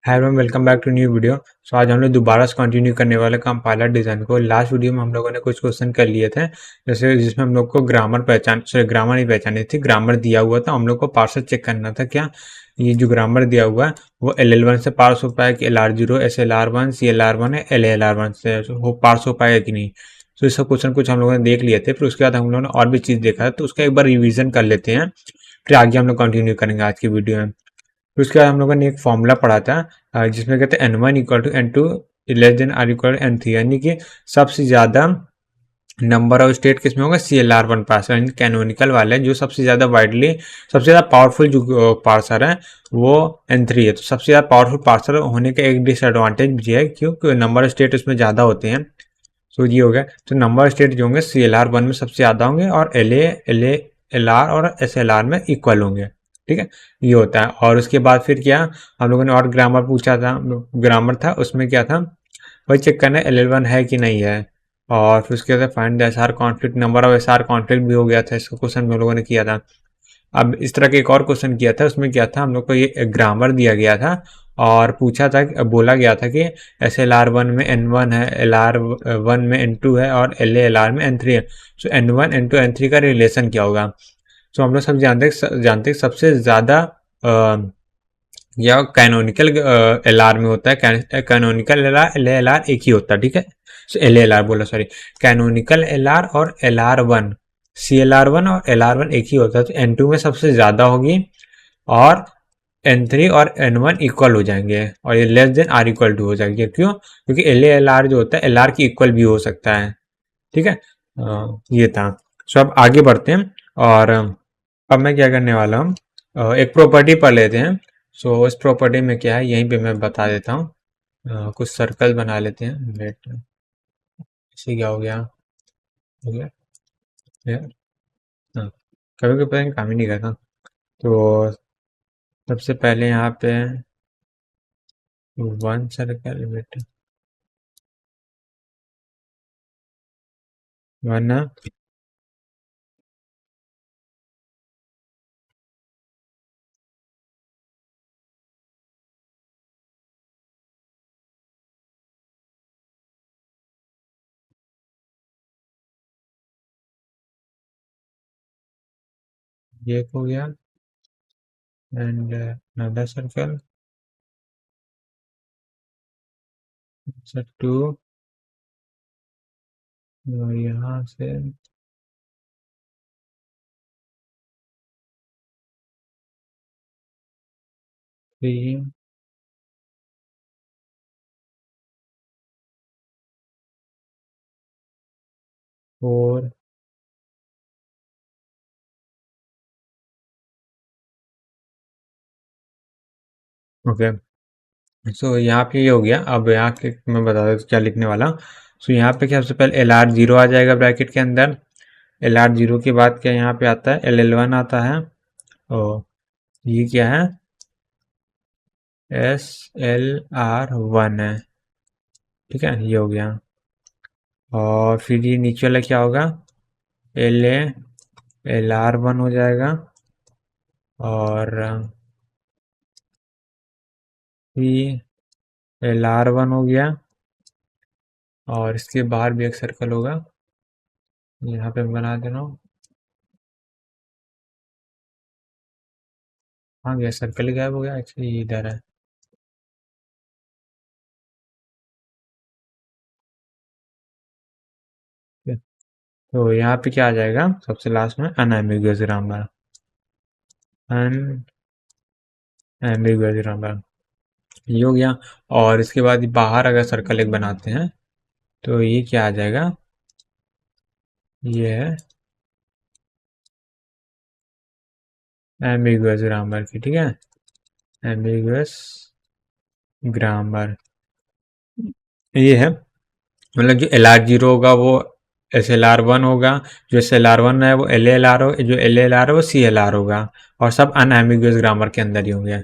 Hi everyone, welcome back to new video. So आज हम लोग दोबारा से कंटिन्यू करने वाले कंपाइलर डिज़ाइन को। लास्ट वीडियो में हम लोगों ने कुछ क्वेश्चन कर लिए थे, जैसे जिसमें हम लोग को ग्रामर नहीं पहचानी थी। ग्रामर दिया हुआ था, हम लोग को पार्सर चेक करना था क्या ये जो ग्रामर दिया हुआ है वो LL1 से पार्स हो पाएगा कि LR0 SLR1 CLR1 है LALR1 से वो पार्स हो पाएगा कि नहीं। तो ये सब क्वेश्चन कुछ हम लोगों ने देख लिए थे, फिर उसके बाद हम लोगों ने और भी चीज़ देखा है, तो उसका एक बार रिविजन कर लेते हैं, फिर आगे हम लोग कंटिन्यू करेंगे आज की वीडियो में। फिर उसके बाद हम लोगों ने एक फॉर्मूला पढ़ा था, जिसमें कहते हैं N1 equal to N2 less than or equal to N3, यानी कि सबसे ज़्यादा नंबर ऑफ स्टेट किस में होगा CLR1 पार्सर, यानी कैनोनिकल वाले जो सबसे ज़्यादा वाइडली सबसे ज़्यादा पावरफुल जो पार्सर है वो N3 है। तो सबसे ज़्यादा पावरफुल पार्सर होने का एक डिसएडवांटेज भी है, क्योंकि नंबर ऑफ स्टेट उसमें ज़्यादा होते हैं। तो ये हो गया। तो नंबर ऑफ स्टेट जो होंगे CLR1 में सबसे ज़्यादा होंगे और LR और SLR में इक्वल होंगे। ठीक है, ये होता है। और उसके बाद फिर क्या, हम लोगों ने और ग्रामर पूछा था, ग्रामर था उसमें क्या था, वही चेक करना है LL1 है कि नहीं है। और फिर उसके बाद find the SR conflict, number of SR conflict भी हो गया था, इसका क्वेश्चन हम लोगों ने किया था। अब इस तरह के एक और क्वेश्चन किया था, उसमें क्या था, हम लोग को ये ग्रामर दिया गया था और पूछा था, बोला गया था कि SLR1 में N1 है, LR1 में N2 है और LALR में N3 है। सो N1 N2 N3 का रिलेशन क्या होगा। तो हम लोग सब जानते हैं सबसे ज़्यादा या कैनोनिकल LR में होता है। कैनोनिकल LR एक ही होता है, ठीक है। सो LALR बोला, सॉरी, कैनोनिकल LR और LR1, CLR1 और LR1 एक ही होता है। तो N2 में सबसे ज़्यादा होगी और N3 और N1 इक्वल हो जाएंगे और ये less than or equal to हो जाएगी। क्यों? क्योंकि LALR जो होता है LR की इक्वल भी हो सकता है, ठीक है। ये था। सो अब आगे बढ़ते हैं और अब मैं क्या करने वाला हूँ, एक प्रॉपर्टी पढ़ लेते हैं। सो इस प्रॉपर्टी में क्या है यहीं पे मैं बता देता हूँ। कुछ सर्कल बना लेते हैं। वेट, इसे क्या हो गया, हो गया यार। हाँ, कभी कभी पता नहीं काम ही नहीं करता। तो सबसे पहले यहाँ पे वन सर्कल, वेट, वन है। ये एक हो गया and another circle sir two, और यहाँ से 3 4 ओके। सो यहाँ पे ये हो गया। अब यहाँ के मैं बता देता हूँ क्या लिखने वाला हूँ। सो यहाँ पे क्या, सबसे पहले LR0 आ जाएगा ब्रैकेट के अंदर। LR0 के बाद क्या यहाँ पे आता है, LL1 आता है। और ये क्या है, SLR1 है, ठीक है। ये हो गया। और फिर ये नीचे वाला क्या होगा, LALR1 हो जाएगा। और LR1 हो गया। और इसके बाहर भी एक सर्कल होगा, यहाँ पे मैं बना दे रहा हूँ। हाँ, गया सर्कल ही गायब हो गया, एक्चुअली ये इधर है। तो यहाँ पे क्या आ जाएगा सबसे लास्ट में, अनएम्बिगुअस ग्रामर, अनएम्बिगुअस ग्रामर, ये हो गया। और इसके बाद बाहर अगर सर्कल एक बनाते हैं तो ये क्या आ जाएगा, ये है एम्बिगुअस ग्रामर की, ठीक है। एम्बिगुअस ग्रामर ये है, मतलब जो LR0 होगा वो SLR1 होगा, जो SLR1 है वो LALR हो, जो LALR है वो CLR होगा, और सब अनएम्बिगुअस ग्रामर के अंदर ही होंगे।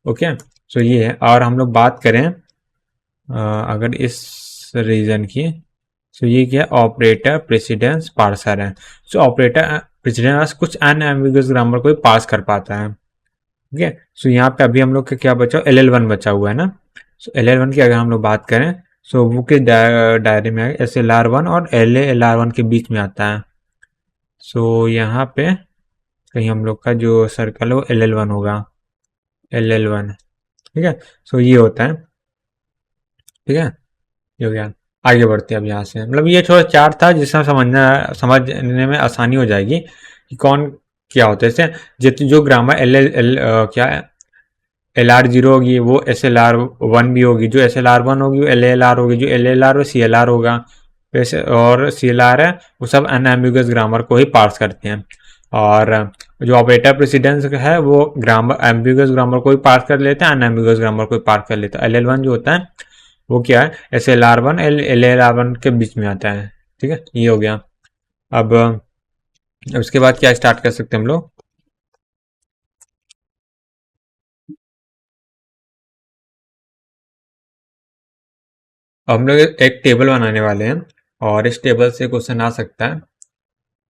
ओके, सो ये है। और हम लोग बात करें अगर इस रीजन की, सो ये क्या, ऑपरेटर प्रेसिडेंस पार्सर है। सो ऑपरेटर प्रेसिडेंस कुछ अनएम्बिगुअस ग्रामर को भी पास कर पाता है। ठीक है। सो यहाँ पे अभी हम लोग का क्या बचा, LL1 बचा हुआ है ना। सो LL1 की अगर हम लोग बात करें, सो वो किस दायरे में है, SLR1 और LALR1 के बीच में आता है। सो यहाँ पे कहीं हम लोग का जो सर्कल है वो LL1 होगा, LL1। ठीक है। सो ये होता है। ठीक है, ये हो गया। आगे बढ़ते हैं अब यहाँ से, मतलब ये थोड़ा चार्ट था जिससे समझने में आसानी हो जाएगी कि कौन क्या होता है। इससे जितनी जो ग्रामर एल क्या LR0 होगी वो SLR1 भी होगी, जो SLR1 होगी वो LALR होगी, जो LALR वो CLR होगा। वैसे और CLR है वो सब अनएम्बिगुअस ग्रामर को ही पार्स करते हैं। और जो ऑपरेटर प्रेसिडेंस है वो ग्रामर एम्बिगुअस ग्रामर को ही पार्स कर लेते हैं, अनएम्बिगुअस ग्रामर को ही पार्स कर लेता है। LL1 जो होता है वो क्या है, SLR1 LALR1 के बीच में आता है। ठीक है, ये हो गया। अब उसके बाद क्या स्टार्ट कर सकते हैं हम लोग। अब हम लोग एक टेबल बनाने वाले हैं और इस टेबल से क्वेश्चन आ सकता है।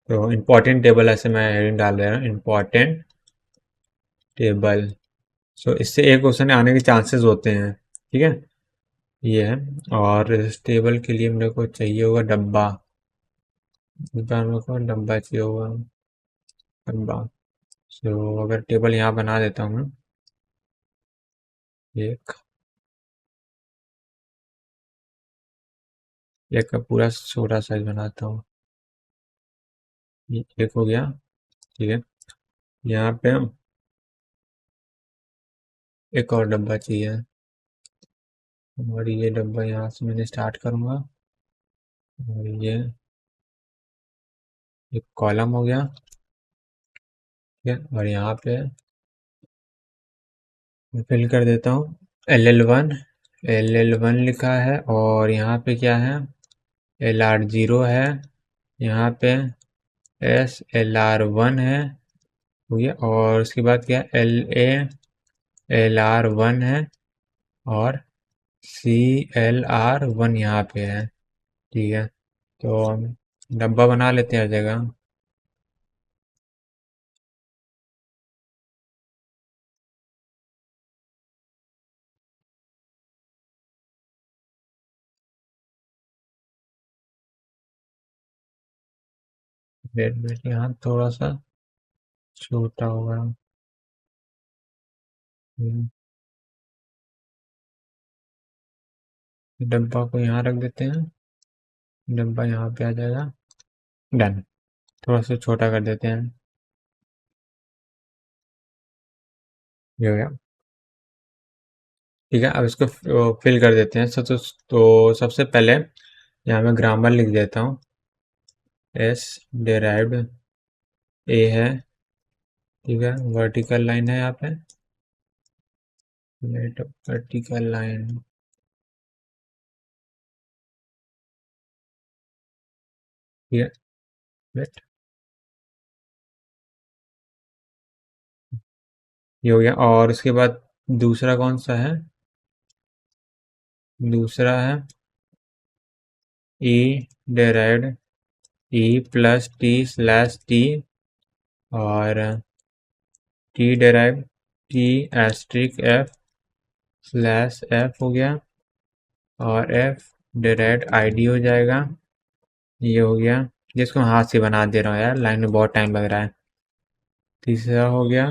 तो इम्पोर्टेंट टेबल ऐसे मैं हेडिंग डाल रहा हूँ, इम्पोर्टेंट टेबल। सो इससे एक क्वेश्चन आने के चांसेस होते हैं। ठीक है, ये है। और इस टेबल के लिए मेरे को चाहिए होगा डब्बा, मेरे को डब्बा चाहिए होगा, डब्बा। सो अगर टेबल यहाँ बना देता हूँ मैं, एक एक का पूरा छोटा साइज बनाता हूँ, ये एक हो गया। ठीक है, यहाँ पे एक और डब्बा चाहिए, और ये डब्बा यहाँ से मैंने स्टार्ट करूँगा। और ये एक कॉलम हो गया। ठीक है, और यहाँ पे मैं फिल कर देता हूँ LL1, LL1 लिखा है, और यहाँ पे क्या है, LR0 है, यहाँ पे SLR1 है, हो गया। और उसके बाद क्या है, LALR1 है, और CLR1 यहाँ पे है। ठीक है, तो हम डब्बा बना लेते हैं हर जगह। वेट वेट, यहाँ थोड़ा सा छोटा होगा। हम्म, डब्बा को यहाँ रख देते हैं, डब्बा यहाँ पे आ जाएगा। डन। थोड़ा सा छोटा कर देते हैं, ये हो गया। ठीक है, अब इसको फिल कर देते हैं। तो सबसे पहले यहाँ मैं ग्रामर लिख देता हूँ, एस डेराइव्ड ए है। ठीक है, वर्टिकल लाइन है यहाँ पे, वर्टिकल लाइन। ठीक है, वेट, ये हो गया। और उसके बाद दूसरा कौन सा है, दूसरा है E derived E plus T slash T, और T derived T asterisk F slash F हो गया, और एफ डायरेक्ट आईडी हो जाएगा। ये हो गया, जिसको मैं हाथ से बना दे रहा हूँ यार, लाइन में बहुत टाइम लग रहा है। तीसरा हो गया,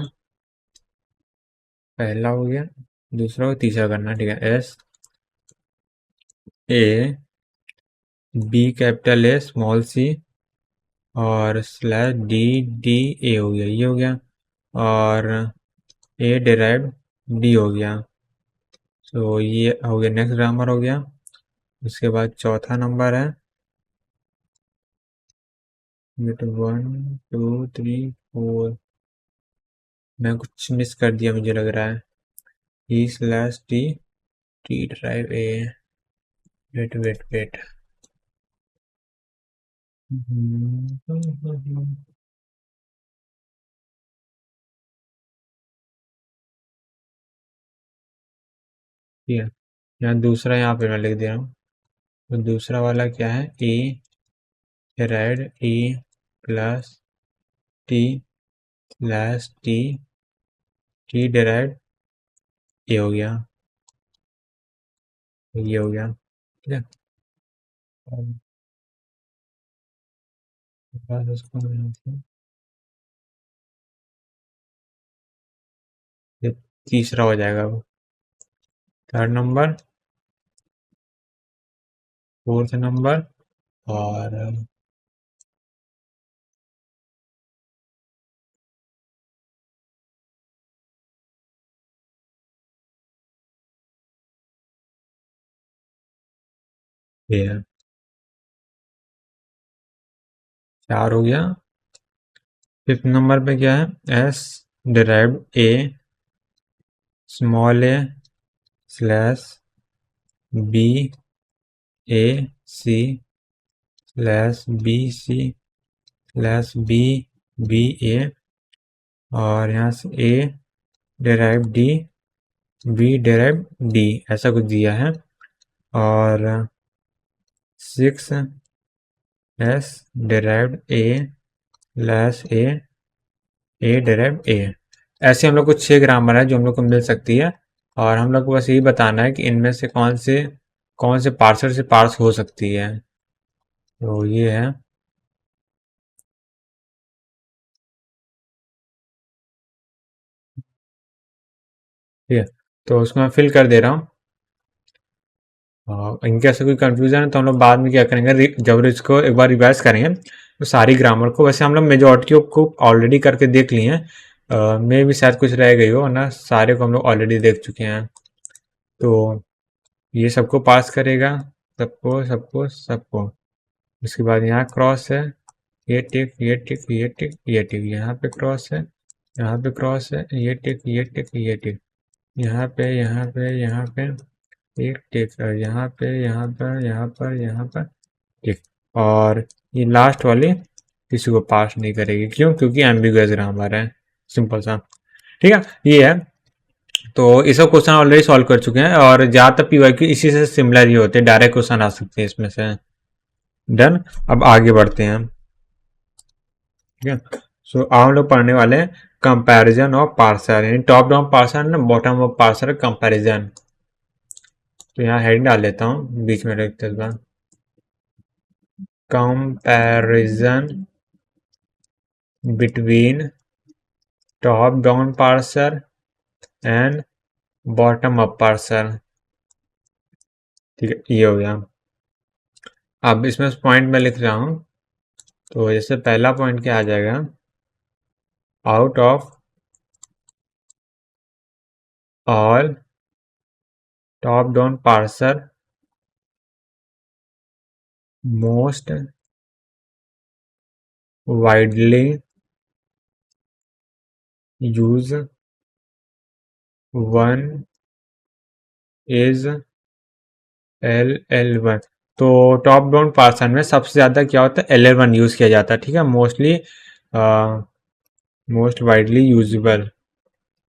पहला हो गया, दूसरा को तीसरा करना। ठीक है, S A B capital A small c, और स्लैश डी डी ए हो गया, ये हो गया। और ए डिराइव डी हो गया। तो ये हो गया, नेक्स्ट ग्रामर हो गया। उसके बाद चौथा नंबर है, बिट 1 2 3 4। मैं कुछ मिस कर दिया मुझे लग रहा है, E slash T T derive A. Wait wait wait, ठीक है। यहाँ दूसरा, यहाँ पे मैं लिख दे रहा हूँ। तो दूसरा वाला क्या है, E derived E plus T slash T T derive ये हो गया, ये हो गया, ठीक है। और बस इसको ये तीसरा हो जाएगा वो। थर्ड नंबर, फोर्थ नंबर, और ये है, 4 हो गया। फिफ्थ नंबर पे क्या है, S derived A small a slash B A C slash B C slash B B A, और यहाँ से A derive D B derive D, ऐसा कुछ दिया है। और 6 S derived A slash A derive A. ऐसे हम लोग को 6 ग्रामर है जो हम लोग को मिल सकती है, और हम लोग को बस यही बताना है कि इनमें से कौन से पार्सर से पार्स हो सकती है। तो ये है, ठीक है। तो उसको मैं फिल कर दे रहा हूँ। इनके ऐसे कोई कंफ्यूजन है तो हम लोग बाद में क्या करेंगे, जब इसको एक बार रिवाइज करेंगे तो सारी ग्रामर को, वैसे हम लोग मेजॉरिटी को ऑलरेडी करके देख लिए हैं, मे भी शायद कुछ रह गई हो ना, सारे को हम लोग ऑलरेडी देख चुके हैं। तो ये सबको पास करेगा, सबको सबको सबको। उसके बाद यहाँ क्रॉस है, ये टिक ये टिक ये टिक ये टिक, यहाँ पे क्रॉस है, यहाँ पे क्रॉस है, ये टिक ये टिक ये टिक, यहाँ पे यहाँ पे यहाँ पे एक टिक, और यहाँ पे यहाँ पर यहाँ पर यहाँ पर टिक। और ये लास्ट वाली किसी को पास नहीं करेगी, क्यों? क्योंकि एम्बिगुअस ग्रामर है, सिंपल सा, ठीक है। ये है, तो ये सब क्वेश्चन ऑलरेडी सॉल्व कर चुके हैं, और ज्यादातर पीवाईक्यू इसी से सिमिलर ही होते हैं, डायरेक्ट क्वेश्चन आ सकते हैं इसमें से। डन, अब आगे बढ़ते हैं, ठीक है। सो अब हम लोग पढ़ने वाले हैं कंपैरिजन ऑफ पार्सर, यानी टॉप डाउन पार्सर ना, बॉटम ऑफ पार्सर कंपैरिजन। तो यहाँ हेड डाल लेता हूँ बीच में रखते हुए, comparison between top down parser and bottom up parser, ठीक है। ये हो गया। अब इसमें पॉइंट में लिख रहा हूँ, तो जैसे पहला पॉइंट क्या आ जाएगा, out of all top down parser most widely use one is LL1। तो टॉप डाउन पार्सर में सबसे ज़्यादा क्या होता है, LL1 यूज़ किया जाता है, ठीक है। मोस्टली मोस्ट वाइडली यूजेबल,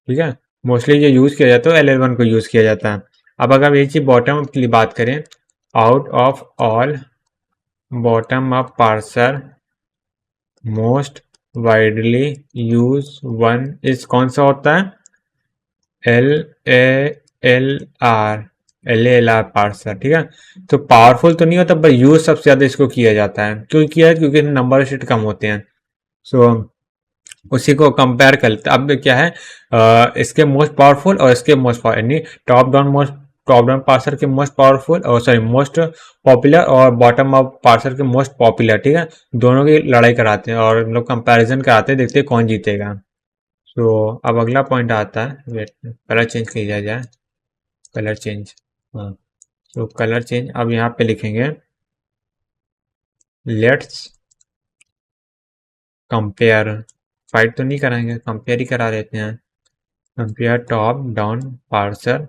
ठीक है। मोस्टली जो यूज़ किया जाता है LL1 को यूज़ किया जाता है। अब अगर ये चीज़ बॉटम अप के लिए बात करें, out of all bottom up parser most widely use one is कौन सा होता है, LALR पार्सर, ठीक है। तो पावरफुल तो नहीं होता, पर यूज सबसे ज्यादा इसको किया जाता है। क्यों किया है? क्योंकि नंबर शीट कम होते हैं। सो उसी को कंपेयर करते, अब क्या है, इसके मोस्ट पावरफुल और इसके मोस्ट पावर, यानी टॉप डाउन पार्सर के मोस्ट पावरफुल, और सॉरी मोस्ट पॉपुलर, और बॉटम अप पार्सर के मोस्ट पॉपुलर, ठीक है। दोनों की लड़ाई कराते हैं और हम लोग कंपेरिजन कराते हैं, देखते हैं कौन जीतेगा। तो अब अगला पॉइंट आता है, वेट कलर चेंज किया जाए, कलर चेंज, हाँ। तो कलर चेंज, अब यहाँ पे लिखेंगे लेट्स कंपेयर, फाइट तो नहीं कराएंगे, कंपेयर ही करा देते हैं। Compare top down parser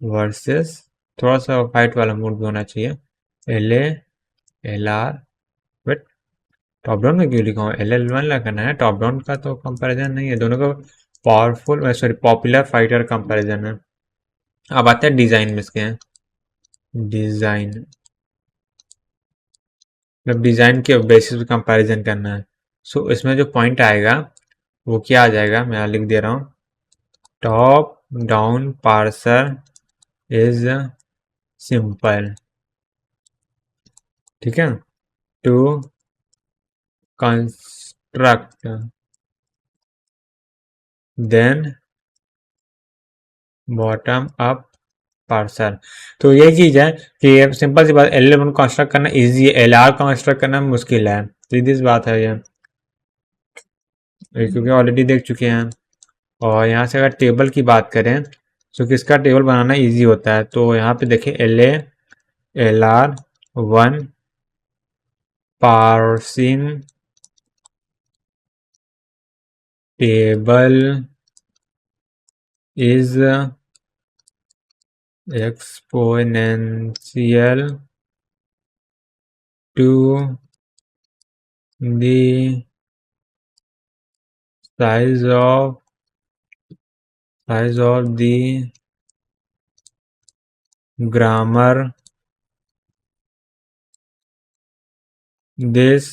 versus, थोड़ा सा फाइट वाला मूड भी होना चाहिए, LALR, बट टॉप डाउन में क्यों लिखा हूँ, LL1 लगाना है, टॉप डाउन का तो कंपैरिजन नहीं है, दोनों का powerful sorry popular fighter comparison है। अब आते हैं डिजाइन में इसके हैं, डिजाइन मतलब डिजाइन के बेसिस पे कंपैरिजन करना है। सो इसमें जो पॉइंट आएगा वो क्या आ जाएगा, मैं यहाँ लिख दे रहा हूँ, top down parser is simple, ठीक है, to construct than bottom up parser. तो यही चीज है कि सिंपल सी बात, एल1 कंस्ट्रक्ट करना इजी है, एल आर कंस्ट्रक्ट करना मुश्किल है, सीधी सी बात है ये क्योंकि ऑलरेडी देख चुके हैं। और यहाँ से अगर टेबल की बात करें तो किसका टेबल बनाना इजी होता है, तो यहाँ पे देखिए L A L R one parsing table is exponential to the size of the grammar. This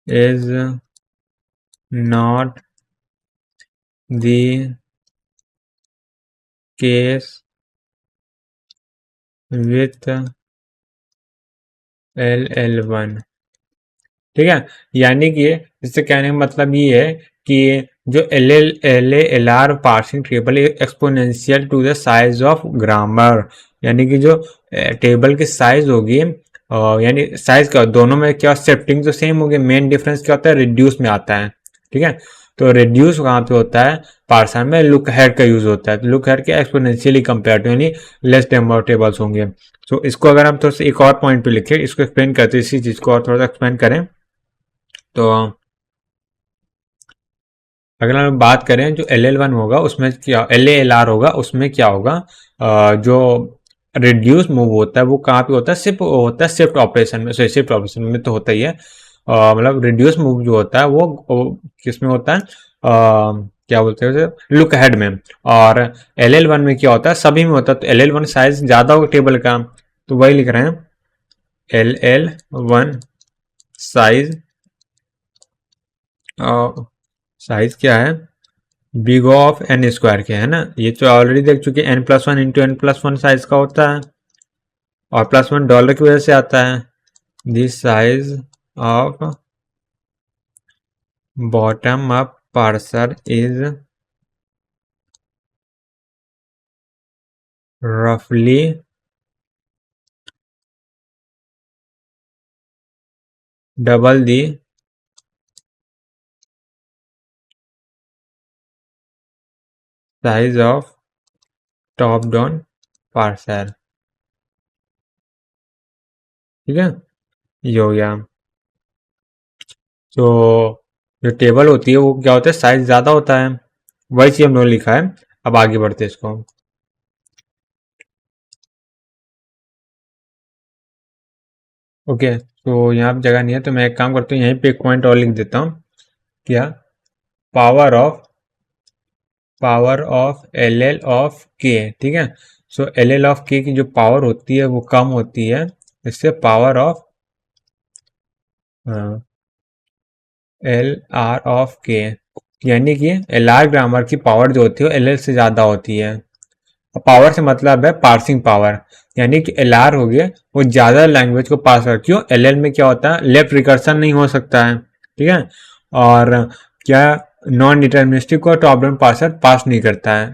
is not the case with LL1, ठीक है। यानी कि इससे कहने का मतलब ये है कि जो L R parsing table exponential to the size of grammar, यानी कि जो टेबल की साइज होगी, यानी साइज का दोनों में क्या शिफ्टिंग तो सेम होगी, मेन डिफरेंस क्या होता है, रिड्यूस में आता है, ठीक है। तो रिड्यूस कहाँ पे होता है, पार्सर में लुक हेड का यूज होता है, तो लुक हेड के एक्सपोनेंशियली कंपेयर टू यानी लेस नंबर ऑफ टेबल्स होंगे। तो इसको अगर हम थोड़ा सा एक और पॉइंट पे लिखे, इसको एक्सप्लेन करते हैं, इसी चीज को और थोड़ा सा एक्सप्लेन करें, तो अगर हम बात करें जो LL1 होगा उसमें क्या, LALR होगा उसमें क्या होगा, जो रिड्यूस मूव होता है वो कहाँ पे होता है, सिर्फ होता है शिफ्ट ऑपरेशन में, शिफ्ट ऑपरेशन में तो होता ही है, मतलब रिड्यूस मूव जो होता है वो किस में होता है, क्या बोलते हैं उसे, लुक हेड में। और LL1 में क्या होता है, सभी में होता है, तो LL1 साइज ज्यादा होगा टेबल का, तो वही लिख रहे हैं LL1 साइज, साइज क्या है, बिग ऑफ एन स्क्वायर के, है ना, ये तो ऑलरेडी देख चुके हैं, n+1 इंटू n+1 साइज का होता है, और +1 डॉलर की वजह से आता है। This size of bottom up parser is रफली double the size of top down parser, ठीक है, ये हो गया। तो जो टेबल होती है वो क्या होता है, साइज ज्यादा होता है, वही चीज हम लोगों ने लिखा है। अब आगे बढ़ते हैं इसको, ओके। तो यहाँ पे जगह नहीं है, तो मैं एक काम करता हूँ, यहीं पे एक पॉइंट और लिख देता हूँ, क्या, पावर ऑफ LL ऑफ के, ठीक है। सो LL ऑफ के की जो पावर होती है वो कम होती है, इससे पावर ऑफ LR ऑफ के, यानी कि LR ग्रामर की पावर जो होती है वो LL से ज्यादा होती है। पावर से मतलब है पार्सिंग पावर, यानी कि LR हो गया वो ज्यादा लैंग्वेज को पास कर, क्यों, LL में क्या होता है, लेफ्ट रिकर्सन नहीं हो सकता है, ठीक है, और क्या, नॉन डिटर्मिनिस्टिक को टॉप डाउन पार्सर पास नहीं करता है,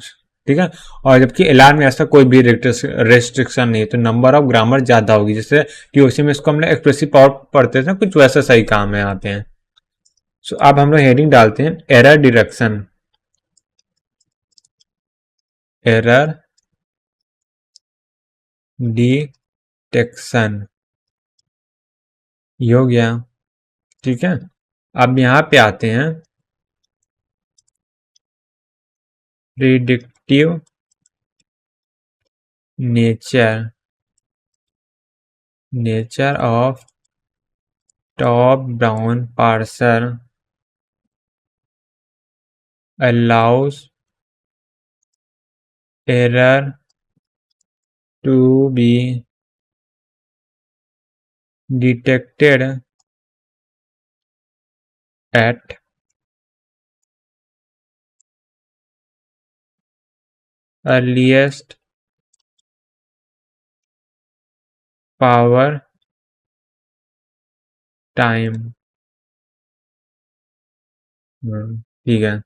ठीक है। और जबकि LR में ऐसा कोई भी रेस्ट्रिक्शन नहीं है, तो नंबर ऑफ ग्रामर ज्यादा होगी, जैसे TOC में इसको हमने एक्सप्रेसिव पावर पढ़ते थे, कुछ वैसा सही काम है यहाँ पे। सो अब हम लोग हेडिंग डालते हैं एरर डिडक्शन, एरर डिटेक्शन, ये हो गया, ठीक है। अब यहाँ पे आते हैं predictive nature of top down parser allows error to be detected at earliest power time. ठीक है।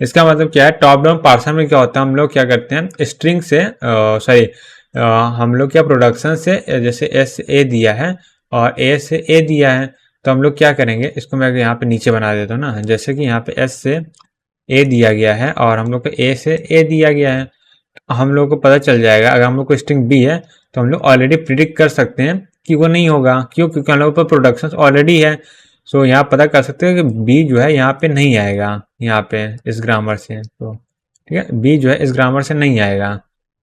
इसका मतलब क्या है, टॉप डाउन पार्सर में क्या होता है, हम लोग क्या करते हैं स्ट्रिंग से, सॉरी, हम लोग क्या प्रोडक्शन से, जैसे एस ए दिया है और ए से ए दिया है, तो हम लोग क्या करेंगे, इसको मैं यहाँ पे नीचे बना देता हूँ ना, जैसे कि यहाँ पे एस से ए दिया गया है और हम लोग को ए से ए दिया गया है, हम लोग को पता चल जाएगा। अगर हम लोग को स्ट्रिंग बी है तो हम लोग ऑलरेडी प्रिडिक्ट कर सकते हैं कि वो नहीं होगा, क्यों, क्योंकि हम लोग पर प्रोडक्शन ऑलरेडी है। सो यहाँ पता कर सकते हैं कि बी जो है यहाँ पे नहीं आएगा, यहाँ पे इस ग्रामर से, तो ठीक है, बी जो है इस ग्रामर से नहीं आएगा,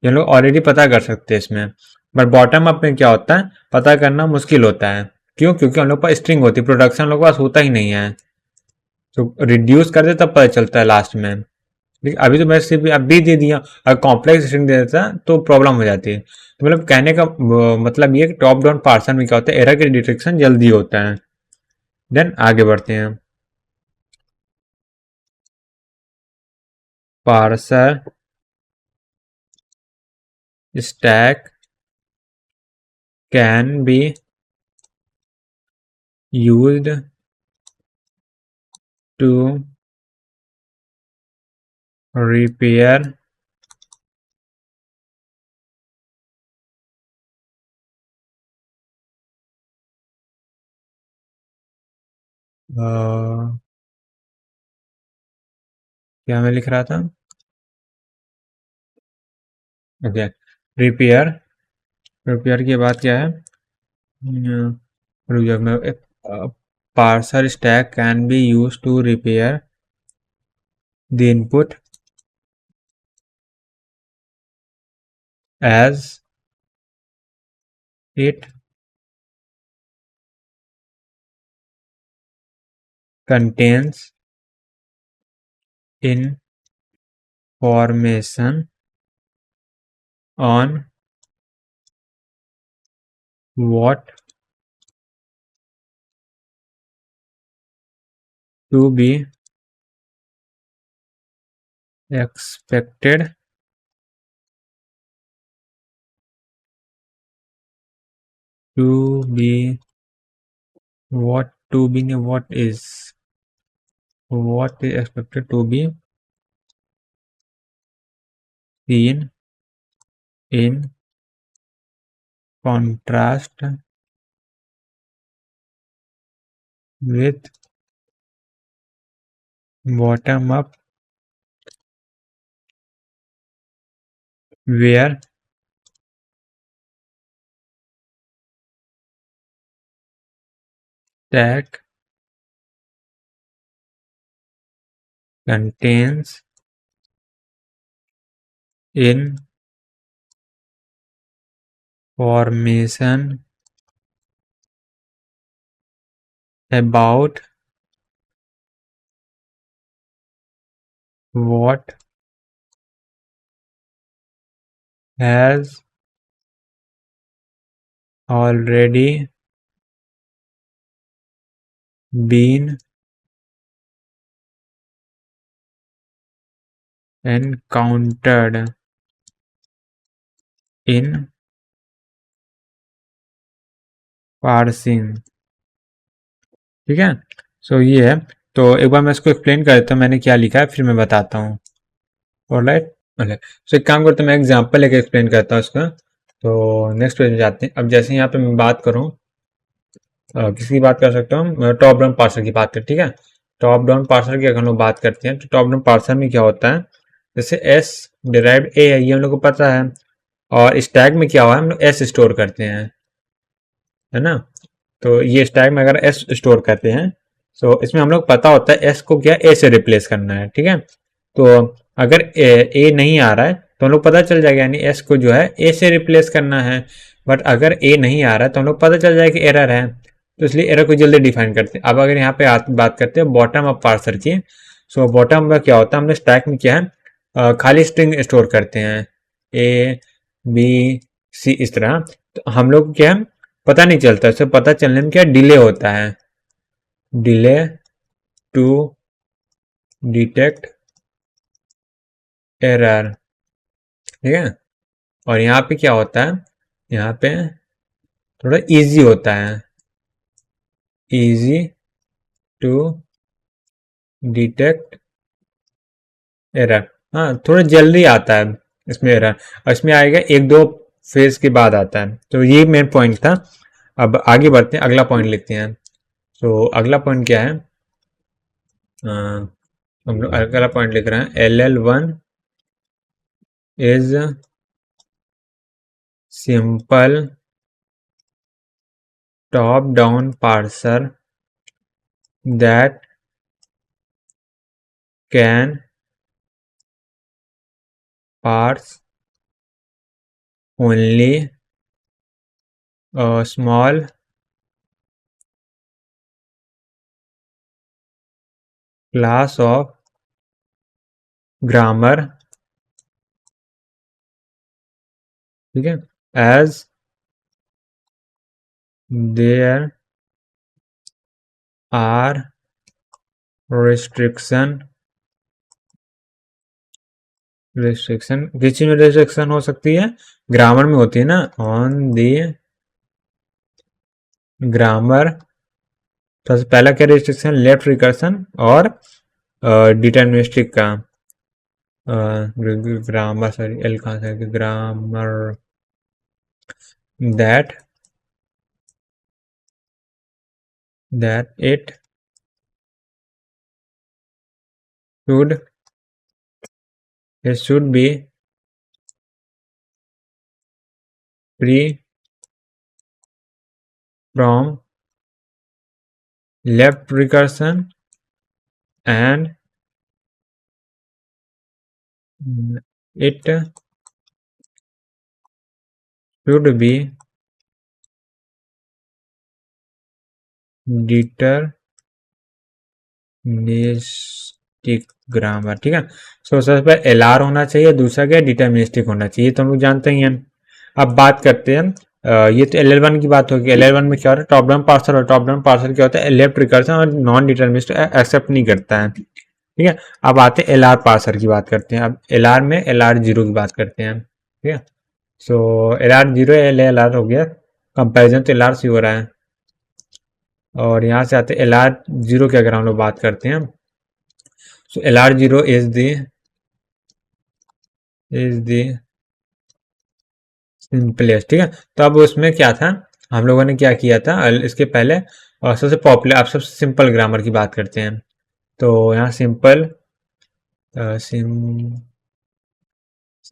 ये लोग ऑलरेडी पता कर सकते हैं इसमें। बट बॉटम अप में क्या होता है, पता करना मुश्किल होता है, क्यों, क्योंकि हम लोग पास स्ट्रिंग होती है, प्रोडक्शन हम लोग के पास होता ही नहीं है। तो रिड्यूस कर दे तब पता चलता है लास्ट में। लेकिन अभी तो मैं सिर्फ अभी दे दिया, अगर कॉम्प्लेक्स स्ट्रिंग दे देता तो प्रॉब्लम हो जाती है। तो मतलब कहने का मतलब ये कि टॉप डाउन पार्सर में क्या होता है, एरर के डिटेक्शन जल्दी होता है। देन आगे बढ़ते हैं। Parser stack can be used to repair क्या मैं लिख रहा था, ओके, रिपेयर, रिपेयर की बात क्या है, parser stack can be use to repair the input as it contains information on what to be expected to be what is expected to be seen in contrast with bottom up, where stack contains information about what has already been encountered in parsing. ठीक है, सो ये है। तो एक बार मैं इसको explain कर देता हूँ मैंने क्या लिखा है, फिर मैं बताता हूँ। ऑलराइट, सो एक काम करते हैं, मैं एग्जांपल लेके एक्सप्लेन करता हूँ इसका। तो नेक्स्ट पेज में जाते हैं। अब जैसे यहाँ पे मैं बात करूँ, किसकी बात कर सकता हूँ, टॉप डाउन पार्सर की बात करें, ठीक है। टॉप डाउन पार्सर की अगर हम लोग बात करते हैं, तो टॉप डाउन पार्सर में क्या होता है, जैसे एस डिराइव्ड ए है, ये हम लोग को पता है, और स्टैक में क्या हुआ है, हम लोग एस स्टोर करते हैं, है ना। तो ये स्टैक में अगर एस स्टोर करते हैं, तो इसमें हम लोग पता होता है एस को क्या ए से रिप्लेस करना है, ठीक है। तो अगर ए नहीं आ रहा है तो हम लोग पता चल जाएगा, यानी एस को जो है ए से रिप्लेस करना है। बट अगर ए नहीं आ रहा है तो हम लोग पता चल जाएगा कि एरर है, तो इसलिए एरर को जल्दी डिफाइन करते हैं। अब अगर यहाँ पे बात करते हैं बॉटम अप पार्सर की, सो बॉटम में क्या होता है, हमने स्टैक में क्या है, खाली स्ट्रिंग स्टोर करते हैं, ए बी सी इस तरह। तो हम लोग क्या है, पता नहीं चलता, इससे पता चलने में क्या डिले होता है, डिले टू डिटेक्ट एरर। ठीक है। और यहाँ पे क्या होता है, यहाँ पे थोड़ा इजी होता है, इजी टू डिटेक्ट एरर। हाँ, थोड़ा जल्दी आता है इसमें एरर, और इसमें आएगा एक दो फेज के बाद आता है। तो ये मेन पॉइंट था। अब आगे बढ़ते हैं, अगला पॉइंट लिखते हैं। तो अगला पॉइंट क्या है, हम लोग अगला पॉइंट लिख रहे हैं, LL1 is simple top down parser that can parse only a small class of grammar, ठीक है, as there are restriction किस चीज में रिस्ट्रिक्शन हो सकती है, ग्रामर में होती है ना, ऑन दी ग्रामर। सबसे पहला क्या रिस्ट्रिक्शन, लेफ्ट रिकर्सन और डिटर्मिनिस्टिक का, ग्रामर, सॉरी एल कहाँ से, grammar that it should be free from left recursion and it should be deterministic grammar. ठीक है। सो सबसे पहले LR होना चाहिए, दूसरा क्या डिटर्मिनिस्टिक होना चाहिए, तो हम लोग जानते ही हैं। अब बात करते हैं, ये तो LL1 की बात होगी। LL1 में क्या होता है, टॉप डाउन पार्सर, और टॉप डाउन पार्सर क्या होता है, लेफ्ट रिकर्सन और नॉन डिटर्मिनिस्टिक एक्सेप्ट नहीं करता है। ठीक है। अब आते हैं LR पार्सर की बात करते हैं। अब LR में LR0 की बात करते हैं। ठीक है। सो LR0 LR हो गया, कंपेरिजन तो LR से हो रहा है। और यहाँ से आते LR0 की अगर हम लोग बात करते हैं, सो LR0 इज द सिंपलेस्ट। ठीक है। तो अब उसमें क्या था, हम लोगों ने क्या किया था इसके पहले, और सबसे पॉपुलर, आप सबसे सिंपल ग्रामर की बात करते हैं। तो यहाँ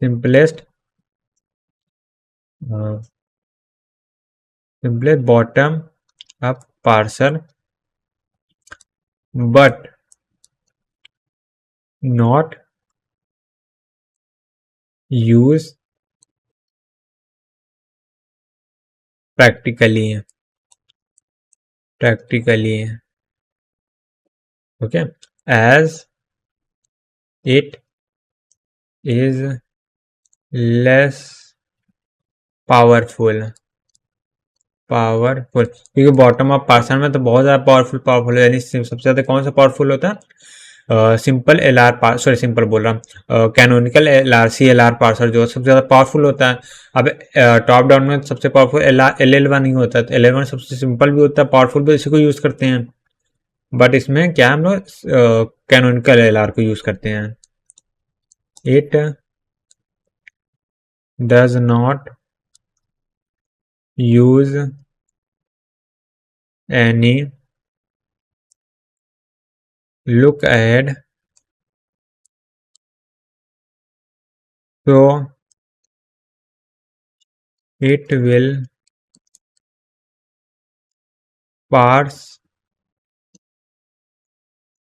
simplest bottom up parser but not use practically okay, as it is less powerful, क्योंकि बॉटम अप पार्सर में तो बहुत ज़्यादा पावरफुल है। यानी सबसे ज़्यादा कौन सा पावरफुल होता है, सिंपल LR सॉरी सिंपल बोल रहा हूँ, कैनोनिकल LR CLR पार्सर जो सबसे ज़्यादा पावरफुल होता है। अब टॉप डाउन में सबसे पावरफुल LL1 नहीं होता है, तो LL1 सबसे सिंपल भी होता है, पावरफुल भी, इसी को यूज़ करते हैं। बट इसमें क्या हम लोग कैनोनिकल LR को यूज़ करते हैं। It does not use any look ahead, so it will parse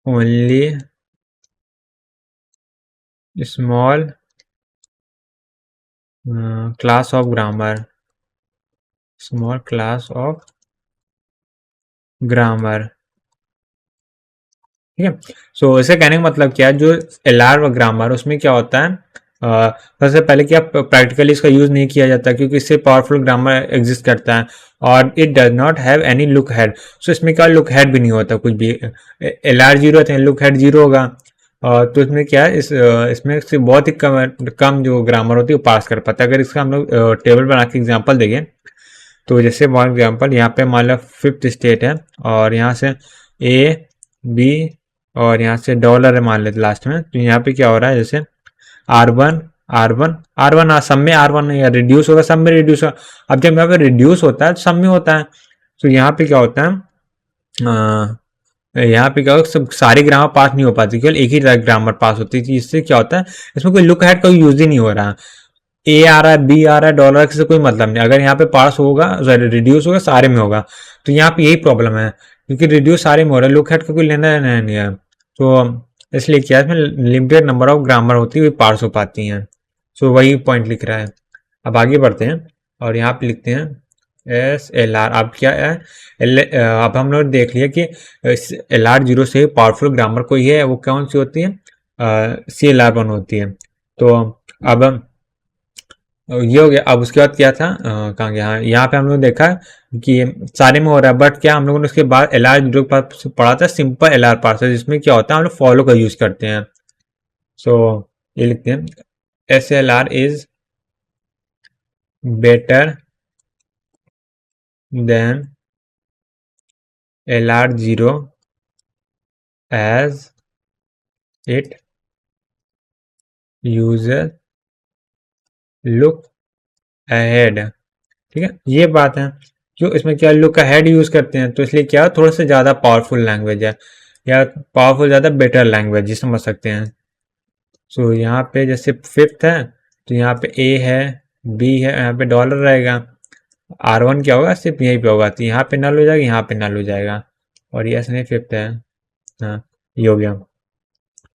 only small class of grammar, ठीक है। सो इसे कहने का मतलब क्या है, जो LR व ग्रामर उसमें क्या होता है, सबसे पहले क्या प्रैक्टिकली इसका यूज नहीं किया जाता, क्योंकि इससे पावरफुल ग्रामर एग्जिस्ट करता है, और it does not have any look ahead. So इसमें क्या लुक हेड भी नहीं होता कुछ भी, LR0 है, लुक हेड 0 होगा। तो इसमें क्या है, इसमें से बहुत ही कम जो ग्रामर होती है वो पास कर पाता है। अगर इसका हम लोग टेबल बना के एग्जाम्पल देखें, तो जैसे फॉर एग्जाम्पल यहाँ पे मान लो 5th स्टेट है, और यहाँ से ए बी और यहाँ से डॉलर है मान लेते लास्ट में, तो यहाँ पे क्या हो रहा है, जैसे R1 R1 R1 सब में R1 या रिड्यूस होगा, सब में रिड्यूस होगा। अब जब यहाँ पे रिड्यूस होता है तो सब में होता है, तो यहाँ पे क्या होता है, यहाँ पे क्या होगा, सब सारी ग्रामर पास नहीं हो पाती, केवल एक ही ग्रामर पास होती है। इससे क्या होता है, इसमें कोई लुक हेड का यूज ही नहीं हो रहा। ए आ रहा है, बी आ रहा है, डॉलर से कोई मतलब नहीं। अगर यहाँ पे पास होगा, रिड्यूस होगा, सारे में होगा, तो यहाँ पे यही प्रॉब्लम है, क्योंकि रिड्यूस सारे में हो रहा है, लुक हेड का कोई लेना नहीं है। तो इसलिए क्या है, इसमें लिमिटेड नंबर ऑफ ग्रामर होती है, पास हो पाती हैं। सो वही पॉइंट लिख रहा है। अब आगे बढ़ते हैं और यहाँ पे लिखते हैं SLR। अब क्या है, अब हम लोग देख लिया कि LR0 से पावरफुल ग्रामर कोई है, वो कौन सी होती है, CLR1 होती है। तो अब ये हो गया। अब उसके बाद क्या था, कहाँ गया, हाँ, यहाँ पे हम लोग देखा कि सारे में हो रहा है, बट क्या हम लोगों ने उसके बाद LR0 पढ़ा था, सिंपल LR पार्सर, जिसमें क्या होता है, हम लोग फॉलो का यूज करते हैं। सो ये लिखते हैं SLR is better than LR0 as it uses look ahead। ठीक है, ये बात है, जो इसमें क्या लुक अहेड यूज करते हैं, तो इसलिए क्या थोड़ा सा ज्यादा पावरफुल लैंग्वेज है, या पावरफुल ज्यादा बेटर लैंग्वेज जी समझ सकते हैं। सो यहाँ पे जैसे 5th है, तो यहाँ पे ए है, बी है, यहाँ पे डॉलर रहेगा, R1 क्या होगा, सिर्फ यहीं पे होगा, तो यहाँ पे नल हो जाएगा, यहाँ पे नल हो जाएगा, और ये नहीं 5th है, हाँ ये हो गया।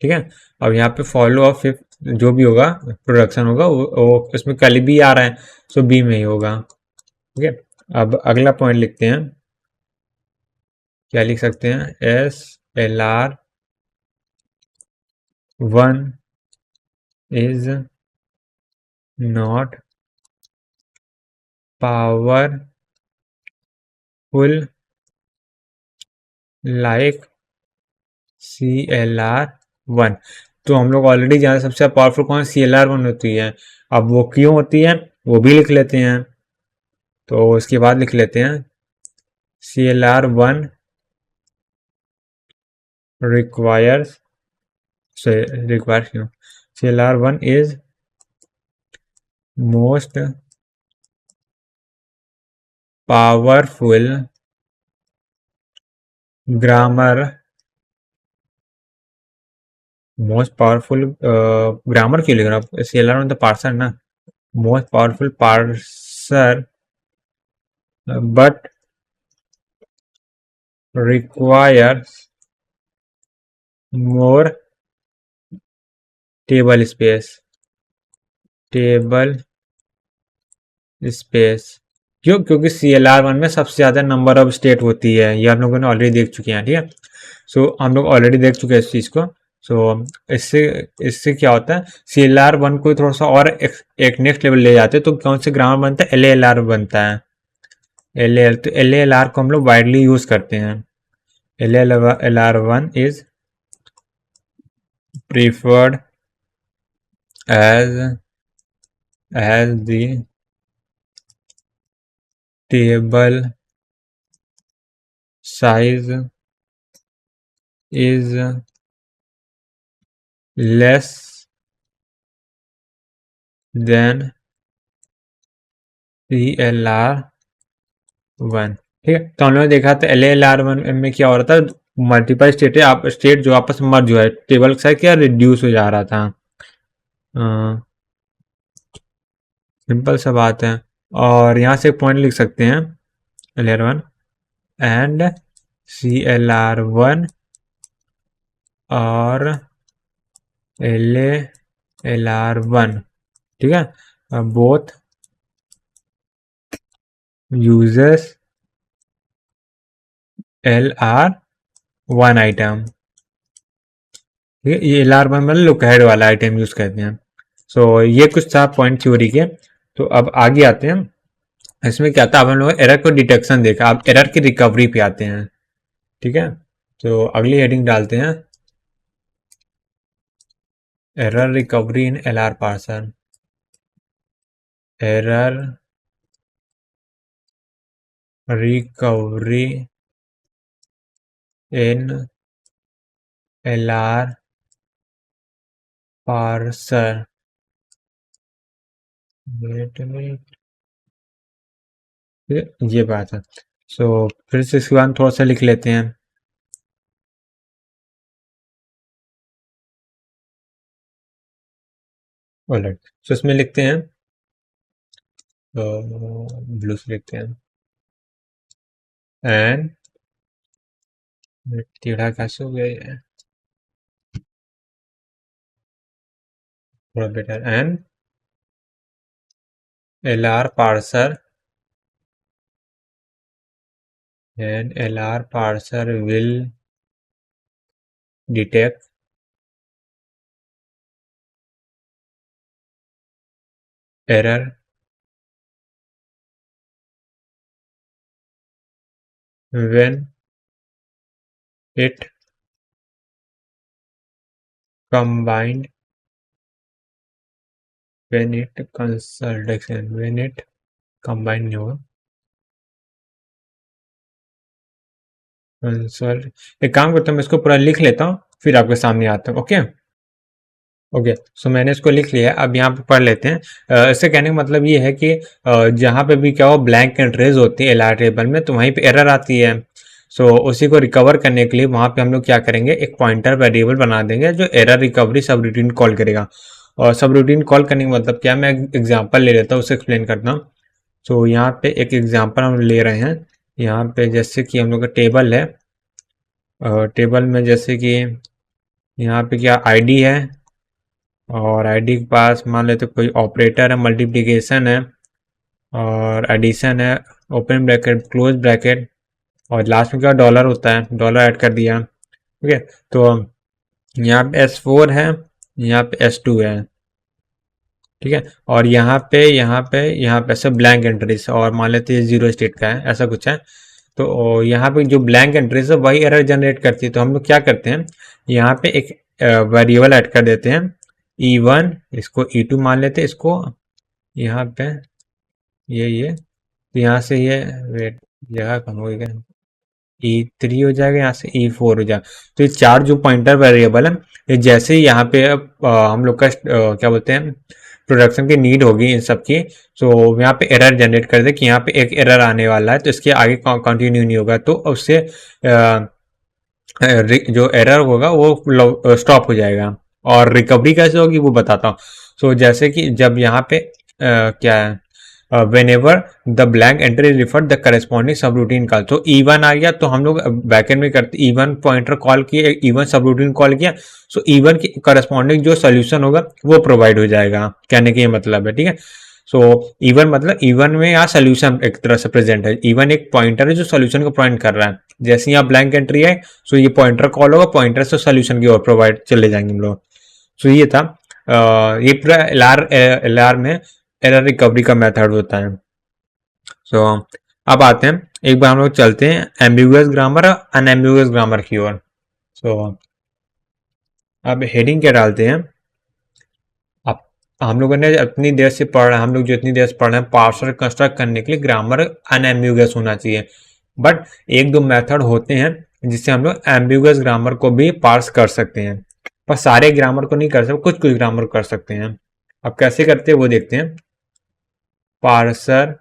ठीक है, अब यहाँ पे फॉलो ऑफ 5th जो भी होगा, प्रोडक्शन होगा, वो इसमें कल भी आ रहा है, सो बी में ही होगा। ठीक है, अब अगला पॉइंट लिखते हैं, क्या लिख सकते हैं, SLR1 is not powerful like CLR1। तो हम लोग ऑलरेडी जाने सबसे पावरफुल कौन CLR1 होती है। अब वो क्यों होती है वो भी लिख लेते हैं, तो उसके बाद लिख लेते हैं CLR1 requires क्यों, CLR1 is most powerful grammar, most powerful grammar क्यों लिख रहा हूँ, CLR1 तो पार्सर ना, most powerful parser but requires more table space. क्यों, क्योंकि CLR1 में सबसे ज्यादा नंबर ऑफ स्टेट होती है, ये हम लोगों ने ऑलरेडी देख चुके हैं। ठीक है, सो हम लोग ऑलरेडी देख चुके हैं इस चीज को। सो इससे इससे क्या होता है, CLR1 को थोड़ा सा और एक नेक्स्ट लेवल ले जाते हैं, तो कौन से ग्रामर बनता है, LALR बनता है। तो LALR को हम लोग वाइडली यूज करते हैं। LALR1 is preferred as the table size is less than CLR1। ठीक है, तो हम लोगों ने देखा था LALR1 में क्या हो रहा था, मल्टीपल स्टेट है, आप स्टेट जो आपस में मर्ज हुआ है, टेबल साइज क्या रिड्यूस हो जा रहा था। सिंपल सा बात है। और यहाँ से एक पॉइंट लिख सकते हैं, LALR1 एंड CLR1 और LALR1। ठीक है, बोथ यूजर्स LR1 आइटम। ठीक है, ये LR1 मतलब लुक हेड वाला आइटम यूज करते हैं। सो ये कुछ था पॉइंट थ्योरी के। तो अब आगे आते हैं, इसमें क्या था, अब हम लोग एरर को डिटेक्शन देखा, अब एरर की रिकवरी पे आते हैं। ठीक है, तो अगली हेडिंग डालते हैं, error recovery in LR parser, error recovery in LR parser, ये बात है। सो फिर से इसके बाद थोड़ा सा लिख लेते हैं। ऑलराइट, सो इसमें लिखते हैं, ब्लू से लिखते हैं, एंड टेढ़ा कैसे हो गया ये, थोड़ा better, and LR parser, and LR parser will detect error when it combined when it consolidation when it combined नहीं होगा कंसोल। एक काम करता हूँ, मैं इसको पूरा लिख लेता हूँ, फिर आपके सामने आता हूँ। ओके ओके, सो मैंने इसको लिख लिया है। अब यहाँ पे पढ़ लेते हैं। इससे कहने का मतलब ये है कि जहाँ पे भी क्या हो ब्लैंक एंट्रीज होती है एलआर टेबल में, तो वहीं पे एरर आती है। सो उसी को रिकवर करने के लिए वहाँ पे हम लोग क्या करेंगे, एक पॉइंटर वेरिएबल बना देंगे जो एरर रिकवरी सब रूटीन कॉल करेगा। और सब रूटीन कॉल करने का मतलब क्या, मैं एग्जाम्पल ले लेता हूँ, उसे एक्सप्लेन करता हूँ। सो यहाँ पे एक एग्जाम्पल हम ले रहे हैं। यहाँ पे जैसे कि हम लोग का टेबल है, टेबल में जैसे कि यहाँ पे क्या आईडी है, और आईडी के पास मान लेते कोई ऑपरेटर है, मल्टीप्लिकेशन है और एडिशन है, ओपन ब्रैकेट क्लोज ब्रैकेट, और लास्ट में क्या डॉलर होता है, डॉलर ऐड कर दिया। ठीक है, तो यहाँ पे S4 है, यहाँ पे S2 है। ठीक है, और यहाँ पे सब ब्लैंक एंट्रीज, और मान लेते हैं जीरो स्टेट का है, ऐसा कुछ है। तो यहाँ पे जो ब्लैंक एंट्रीज है वही एरर जनरेट करती है। तो हम लोग क्या करते हैं, यहाँ पे एक वेरिएबल ऐड कर देते हैं E1, इसको E2 मान लेते हैं, इसको यहाँ पे ये तो यहाँ से ये वेट जगह कम हो गया, E3 हो जाएगा, यहाँ से E4 हो जाएगा। तो ये चार जो पॉइंटर वेरिएबल है, ये जैसे ही यहाँ पे हम लोग का क्या बोलते हैं प्रोडक्शन की नीड होगी इन सब की, तो यहाँ पे एरर जनरेट कर दे कि यहाँ पे एक एरर आने वाला है, तो इसके आगे कंटिन्यू नहीं होगा, तो उससे जो एरर होगा वो स्टॉप हो जाएगा। और रिकवरी कैसे होगी वो बताता हूँ। सो जैसे कि जब यहाँ पे क्या है, whenever the blank entry refer the corresponding subroutine call, तो E1 आ गया तो हम लोग बैकएंड में करते E1 पॉइंटर कॉल किए, E1 सबरूटीन कॉल किया, सो E1 की करस्पॉन्डिंग जो सोल्यूशन होगा वो प्रोवाइड हो जाएगा, कहने का ये मतलब है। ठीक है, सो E1 मतलब E1 में यहाँ सोल्यूशन एक तरह से प्रेजेंट है, E1 एक पॉइंटर है जो सोल्यूशन को पॉइंट कर रहा है। जैसे यहाँ ब्लैंक एंट्री है, सो ये पॉइंटर कॉल होगा, पॉइंटर से सोल्यूशन की ओर प्रोवाइड चले जाएंगे हम लोग। सो ये था ये पूरा एलआर में एरर रिकवरी का मेथड होता है। सो अब आते हैं, एक बार हम लोग चलते हैं एम्बिगुअस ग्रामर और अनएम्बिगुअस ग्रामर की ओर। सो अब हेडिंग क्या डालते हैं, अब हम लोगों ने अपनी देर से पढ़ा, हम लोग जो इतनी देर से पढ़ रहे हैं, पार्सर कंस्ट्रक्ट करने के लिए ग्रामर अनएम्बिगुअस होना चाहिए। बट एक दो मेथड होते हैं जिससे हम लोग एम्बिगुअस ग्रामर को भी पार्स कर सकते हैं, पर सारे ग्रामर को नहीं कर सकते, कुछ कुछ ग्रामर कर सकते हैं। अब कैसे करते हैं वो देखते हैं। पार्सर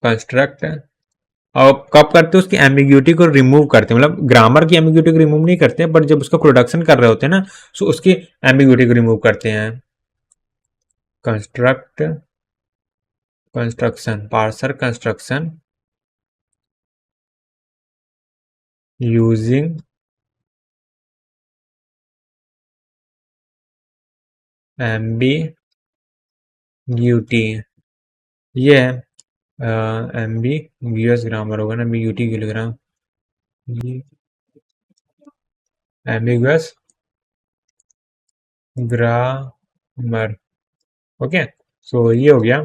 कंस्ट्रक्ट, और कब करते हैं, उसकी एम्बिग्यूटी को रिमूव करते हैं, मतलब ग्रामर की एम्बिग्यूटी को रिमूव नहीं करते हैं, बट जब उसका प्रोडक्शन कर रहे होते हैं ना, सो उसकी एम्बिग्यूटी को रिमूव करते हैं। Construct construction, parser construction using ambiguity, ये है एम्बिग्यूअस ग्रामर होगा ना, एम्बिग्यूटी के लिए ग्राम, एम्बिगुअस ग्रामर। ओके, सो ये हो गया।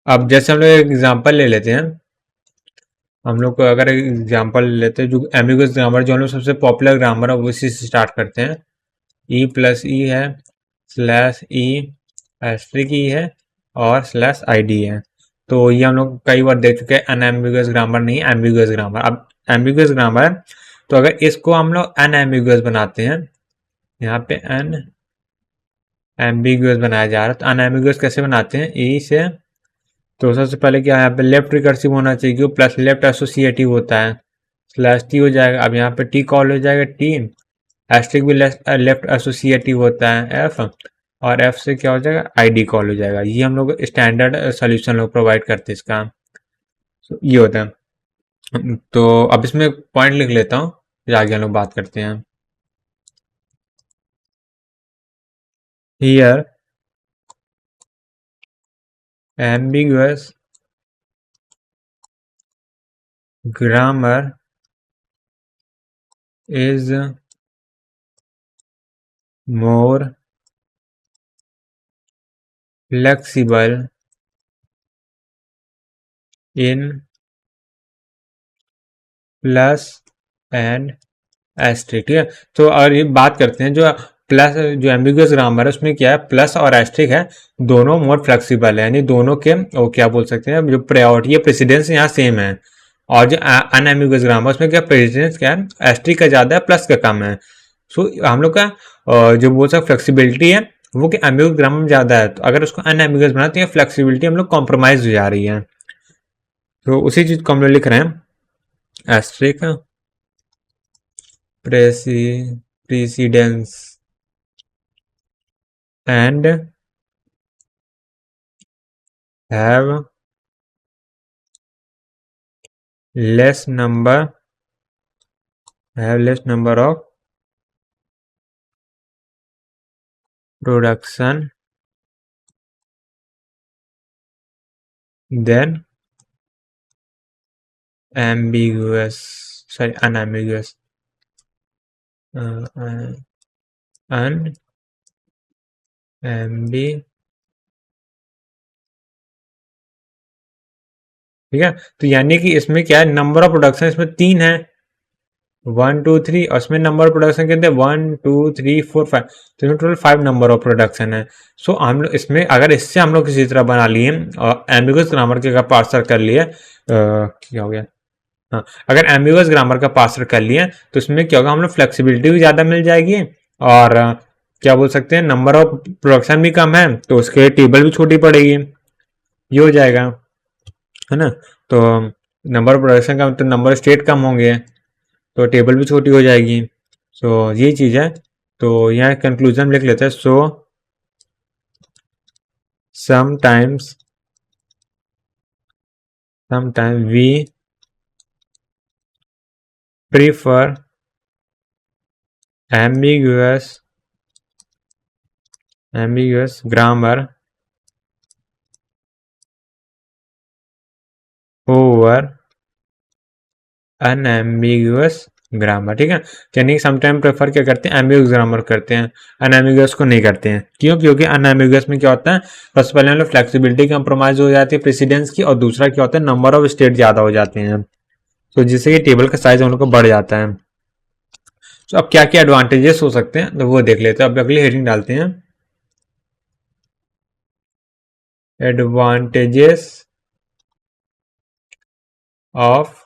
अब जैसे हम लोग एक एग्जांपल ले लेते हैं, हम लोग को अगर एग्जांपल लेते हैं, जो एम्बिगुअस ग्रामर जो हम लोग सबसे पॉपुलर ग्रामर है वो इसी से स्टार्ट करते हैं। ई प्लस ई है, स्लैश ई, एस्ट्रिक ई है और स्लैश आई डी है। तो ये हम लोग कई बार देख चुके हैं, अनएम्बिगुअस ग्रामर नहीं, एम्बिगुअस ग्रामर। अब एम्बिगुअस ग्रामर है तो अगर इसको हम लोग अनएम्बिगुअस बनाते हैं, यहाँ पे अन एम्बिगुअस बनाया जा रहा है, तो अनएम्बिगुअस कैसे बनाते हैं, ई से। तो सबसे पहले क्या है, यहाँ पे लेफ्ट रिकर्सिव होना चाहिए क्यों, प्लस लेफ्ट एसोसिएटिव होता है, स्लैश टी हो जाएगा। अब यहाँ पे टी कॉल हो जाएगा टी, एस्ट्रिक भी लेफ्ट एसोसिएटिव होता है एफ, और एफ से क्या हो जाएगा, आईडी कॉल हो जाएगा। ये हम लोग स्टैंडर्ड सोल्यूशन लोग प्रोवाइड करते हैं इसका। तो ये होता है। तो अब इसमें पॉइंट लिख लेता हूँ, फिर आगे हम लोग बात करते हैं। Here ambiguous grammar is more flexible in plus and asterisk, ठीक है। तो और ये बात करते हैं, जो प्लस जो एम्बिगुअस ग्रामर है उसमें क्या है, प्लस और एस्ट्रिक है, दोनों मोर फ्लेक्सिबल है, यानी दोनों के वो क्या बोल सकते हैं, जो प्रायोरिटी है, प्रेसिडेंस यहाँ सेम है। और जो अनएम्बिगुअस ग्रामर उसमें क्या प्रेसिडेंस क्या है, एस्ट्रिक का ज़्यादा है, प्लस का कम है। सो हम लोग का जो बोल सकते फ्लेक्सिबिलिटी है वो कि एम्बिगुअस ग्रामर में ज़्यादा है, तो अगर उसको अनएम्बिगुअस बनाते हैं फ्लेक्सिबिलिटी हम लोग कॉम्प्रोमाइज हो जा रही है। तो उसी चीज़ को हम लोग लिख रहे हैं, asterisk precedence and have less number of production than unambiguous unambiguous, ठीक है। तो यानी कि इसमें क्या है, नंबर ऑफ प्रोडक्शन इसमें 3 है, 1 2 3, और इसमें नंबर ऑफ प्रोडक्शन कहते हैं 1 2 3 4 5, तो इसमें टोटल 5 नंबर ऑफ प्रोडक्शन है। सो हम लोग इसमें अगर इससे हम लोग किसी तरह बना लिए और एम्बिगुअस ग्रामर के पार्सर कर लिए, क्या हो गया, हाँ, अगर एम्बिगुअस ग्रामर का पार्सर कर लिए तो इसमें क्या होगा, हम लोग फ्लेक्सिबिलिटी भी ज़्यादा मिल जाएगी, और क्या बोल सकते हैं, नंबर ऑफ प्रोडक्शन भी कम है तो उसके टेबल भी छोटी पड़ेगी, ये हो जाएगा, है ना। तो नंबर ऑफ प्रोडक्शन कम तो नंबर स्टेट कम होंगे, तो टेबल भी छोटी हो जाएगी। सो ये चीज़ है। तो यहाँ कंक्लूजन लिख लेते हैं, so sometimes we prefer ambiguous grammar over unambiguous grammar, ठीक है। यानी समटाइम प्रेफर क्या करते हैं, एम्बिगुअस ग्रामर करते हैं, अनएम्बिगुअस को नहीं करते हैं। क्यों, क्योंकि अनएम्बिगुअस में क्या होता है, सबसे पहले मतलब फ्लेक्सिबिलिटी कंप्रोमाइज हो जाती है प्रेसिडेंस की, और दूसरा क्या होता है, नंबर ऑफ स्टेट ज्यादा हो जाते हैं, तो जिससे कि टेबल का साइज उनको बढ़ जाता है। तो अब क्या क्या एडवांटेजेस हो सकते हैं तो वो देख लेते हैं। अब अगली हेडिंग डालते हैं, एडवांटेजेस ऑफ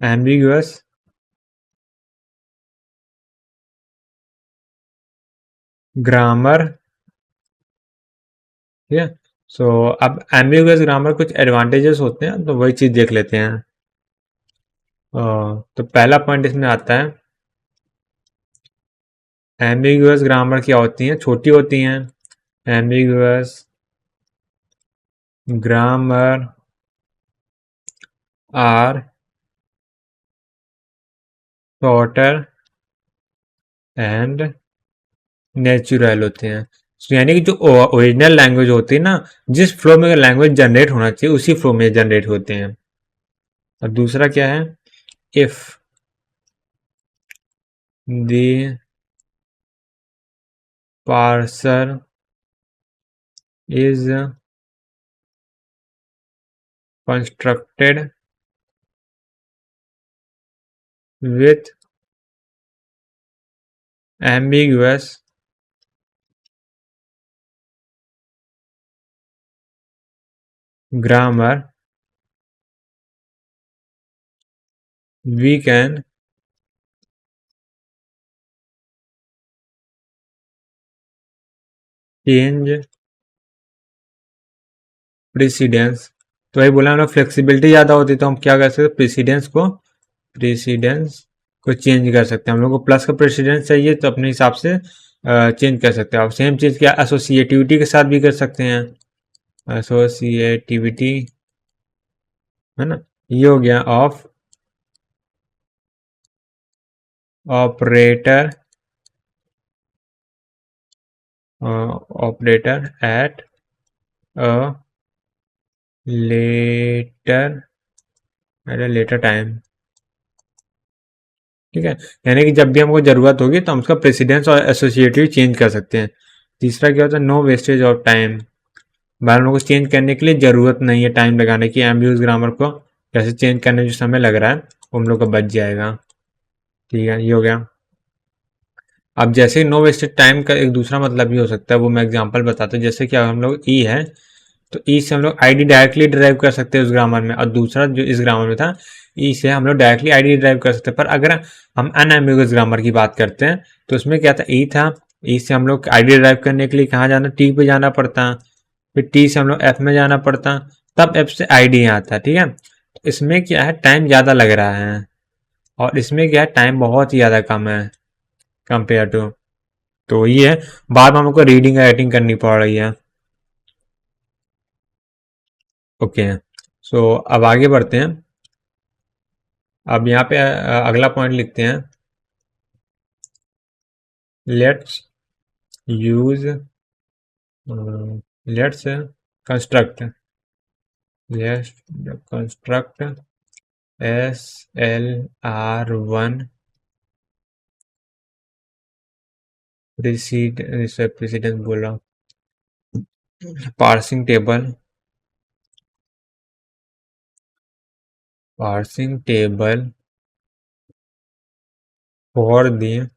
एम्बिगुअस ग्रामर, ठीक है। सो अब एम्बिगुअस ग्रामर कुछ एडवांटेजेस होते हैं, तो वही चीज देख लेते हैं। तो पहला पॉइंट इसमें आता है, एम्बिगुअस ग्रामर क्या होती हैं, छोटी होती हैं। Ambiguous grammar are shorter and natural होते हैं। So, यानी कि जो ओरिजिनल लैंग्वेज होती है ना, जिस फ्लो में लैंग्वेज जनरेट होना चाहिए उसी फ्लो में जनरेट होते हैं। और दूसरा क्या है, if the parser is constructed with ambiguous grammar, we can change precedence। तो वही बोला हम लोग, फ्लेक्सिबिलिटी ज़्यादा होती तो हम क्या कर सकते, प्रेसिडेंस को चेंज कर सकते हैं। हम लोग को प्लस का प्रेसिडेंस चाहिए तो अपने हिसाब से चेंज कर सकते हैं। आप सेम चीज़ क्या एसोसिएटिविटी के साथ भी कर सकते हैं, एसोसिएटिविटी है ना। ये हो गया of operator at a later time. ठीक है, यानी कि जब भी हमको ज़रूरत होगी तो हम उसका प्रेसिडेंस और एसोसिएटिव चेंज कर सकते हैं। तीसरा क्या होता है, नो वेस्टेज ऑफ टाइम। बार बार को चेंज करने के लिए ज़रूरत नहीं है टाइम लगाने की। एम्बिगुअस ग्रामर को जैसे चेंज करने में जो समय लग रहा है वो हम लोग का बच जाएगा। ठीक है, ये हो गया। अब जैसे नो वेस्टेड टाइम का एक दूसरा मतलब भी हो सकता है, वो मैं एग्जांपल बताता हूँ। जैसे कि अगर हम लोग ई है तो ई से हम लोग आईडी डायरेक्टली ड्राइव कर सकते हैं उस ग्रामर में, और दूसरा जो इस ग्रामर में था ई से हम लोग डायरेक्टली आईडी ड्राइव कर सकते हैं। पर अगर हम अनएम्बिगुअस ग्रामर की बात करते हैं तो उसमें क्या था, ई था, ई से हम लोग आईडी ड्राइव करने के लिए कहाँ जाना, टी पे जाना पड़ता, फिर टी से हम लोग एफ में जाना पड़ता, तब एफ से आईडी आता। ठीक है, तो इसमें क्या है, टाइम ज़्यादा लग रहा है, और इसमें क्या है, टाइम बहुत ही ज़्यादा कम है कंपेयर टू। तो ये है, बाद में हमको रीडिंग राइटिंग करनी पड़ रही है। ओके, सो अब आगे बढ़ते हैं। अब यहाँ पे अगला पॉइंट लिखते हैं, let's use let's construct SLR1 precedence बोल रहा हूँ, parsing table for the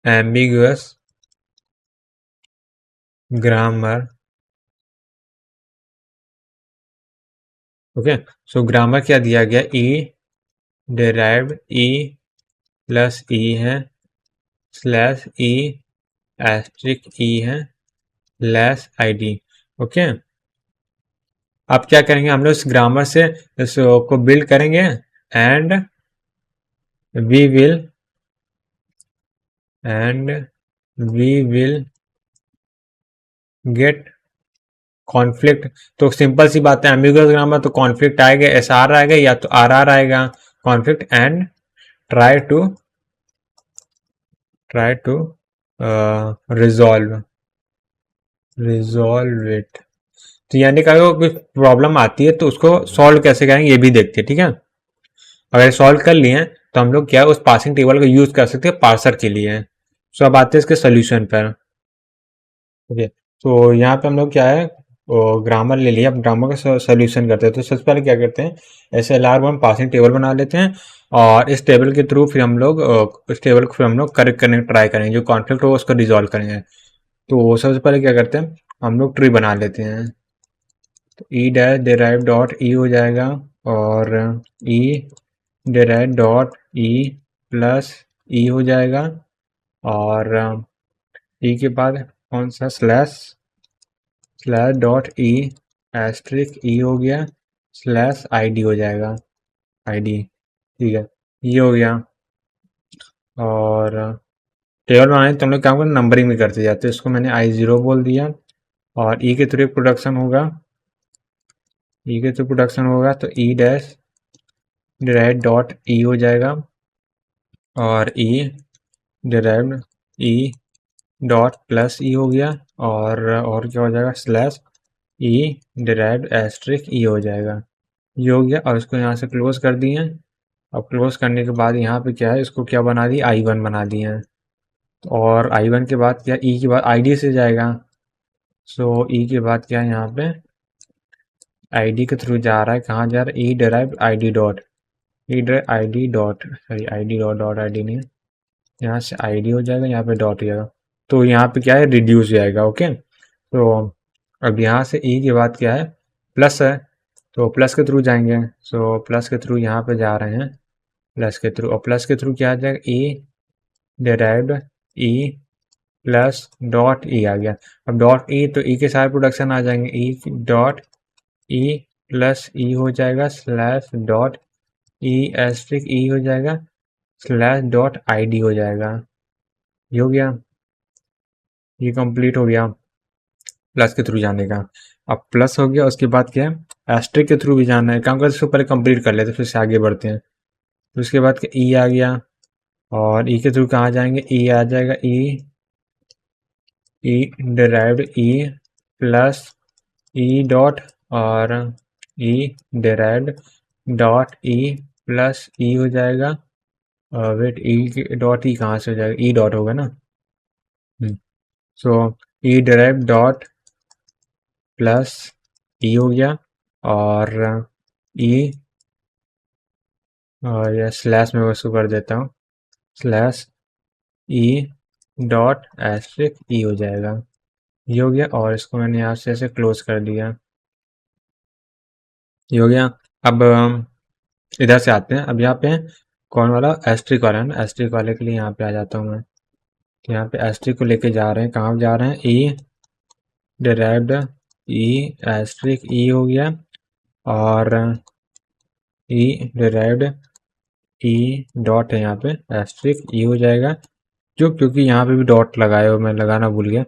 ambiguous grammar। Okay, so grammar क्या दिया गया, ई डेराइव्ड ई प्लस ई है स्लैश ई एस्ट्रिक ई है लेस आईडी। ओके, अब क्या करेंगे, हम लोग इस ग्रामर से इसको बिल्ड करेंगे, and we will get conflict. तो सिंपल सी बात है, एम्बिगुअस ग्रामर तो कॉन्फ्लिक्ट आएगा, एसआर आएगा या तो आरआर आएगा, conflict, and try to resolve it. तो यानी कि अगर कोई प्रॉब्लम आती है तो उसको सॉल्व कैसे करेंगे ये भी देखते हैं। ठीक है, अगर सॉल्व कर लिए हैं तो हम लोग क्या उस पासिंग टेबल का यूज कर सकते हैं पार्सर के लिए। सो अब आते हैं इसके सोल्यूशन पर। ओके, तो यहाँ पे हम लोग क्या है, ग्रामर ले लिया, अब ग्रामर का सोल्यूशन करते हैं। तो सबसे पहले क्या करते हैं, SLR1 पासिंग टेबल बना लेते हैं, और इस टेबल के थ्रू फिर हम लोग इस टेबल को फिर हम लोग करेक्ट करने ट्राई करेंगे, जो कॉन्फ्लिक्ट हो उसको रिजॉल्व करेंगे। तो सबसे पहले क्या करते हैं, हम लोग ट्री बना लेते हैं। तो ई डैश डेराइव डॉट ई हो जाएगा, और ई derive dot E plus E हो जाएगा, और ई के बाद कौन सा स्लैश डॉट ई एस्ट्रिक ई हो गया स्लैश आईडी हो जाएगा, आईडी। ठीक है, ये हो गया। और टेबल बनाने तो हम लोग क्या करें, नंबरिंग में करते जाते हैं। इसको मैंने I0 बोल दिया, और ई के थ्रू प्रोडक्शन होगा, ई के थ्रू प्रोडक्शन होगा तो ई डैश डिराइव डॉट ई हो जाएगा, और ई डिराइव ई डॉट प्लस ई हो गया, और क्या हो जाएगा, स्लैश ई डिराइव एस्ट्रिक ई हो जाएगा। ये हो गया, और इसको यहाँ से क्लोज कर दिए। अब क्लोज करने के बाद यहाँ पे क्या है, इसको क्या बना दी, I1 बना दिए हैं। और I1 के बाद क्या, ई के बाद आईडी से जाएगा। सो ई के बाद क्या है यहाँ पे आईडी के थ्रू जा रहा है, कहाँ जा रहा है, E derive ID dot, E derive ID dot, sorry ID dot, dot ID नहीं है, यहाँ से आईडी हो जाएगा, यहाँ पे डॉट हो जाएगा, तो यहाँ पे क्या है, रिड्यूस हो जाएगा। ओके, तो अब यहाँ से ई के बाद क्या है, प्लस है, तो प्लस के थ्रू जाएंगे, सो प्लस के थ्रू यहाँ पे जा रहे हैं, प्लस के थ्रू, और प्लस के थ्रू क्या आ जाएगा, E derived E plus dot E आ गया। अब डॉट ई, तो ई के सारे प्रोडक्शन आ जाएंगे, ई डॉट ई प्लस ई हो जाएगा, स्लैश डॉट ई एस्ट्रिक ई हो जाएगा, स्लैश डॉट आई डी हो जाएगा। ये हो गया, ये कंप्लीट हो गया प्लस के थ्रू जाने का। अब प्लस हो गया, उसके बाद क्या है, एस्ट्रिक के थ्रू भी जाना है, काम कर इसको पहले कंप्लीट कर लेते फिर से आगे बढ़ते हैं। तो उसके बाद ई आ गया, और ई के थ्रू कहाँ जाएंगे, ई आ जाएगा, E derived E plus E dot, और E derived dot E plus E हो जाएगा, वेट ई डॉट ई कहाँ से हो जाएगा, ई डॉट होगा ना, सो ई डिराइव्ड डॉट प्लस ई हो गया, और ई, और यह स्लैश में उसको कर देता हूँ, स्लैश ई डॉट एस्ट्रिक ई हो जाएगा। ये हो गया, और इसको मैंने यहाँ से ऐसे क्लोज कर दिया, ये हो गया। अब इधर से आते हैं, अब यहाँ पे कौन वाला, एस्ट्रिक वाला है ना, एस्ट्रिक वाले के लिए यहाँ पे आ जाता हूँ मैं। तो यहाँ पे एस्ट्रिक को लेके जा रहे हैं, कहाँ जा रहे हैं, ई डिराइव्ड ई एस्ट्रिक ई हो गया, और ई डिराइव्ड ई डॉट है यहाँ पे एस्ट्रिक ई हो जाएगा, जो क्योंकि यहाँ पे भी डॉट लगाए हो, मैं लगाना भूल गया,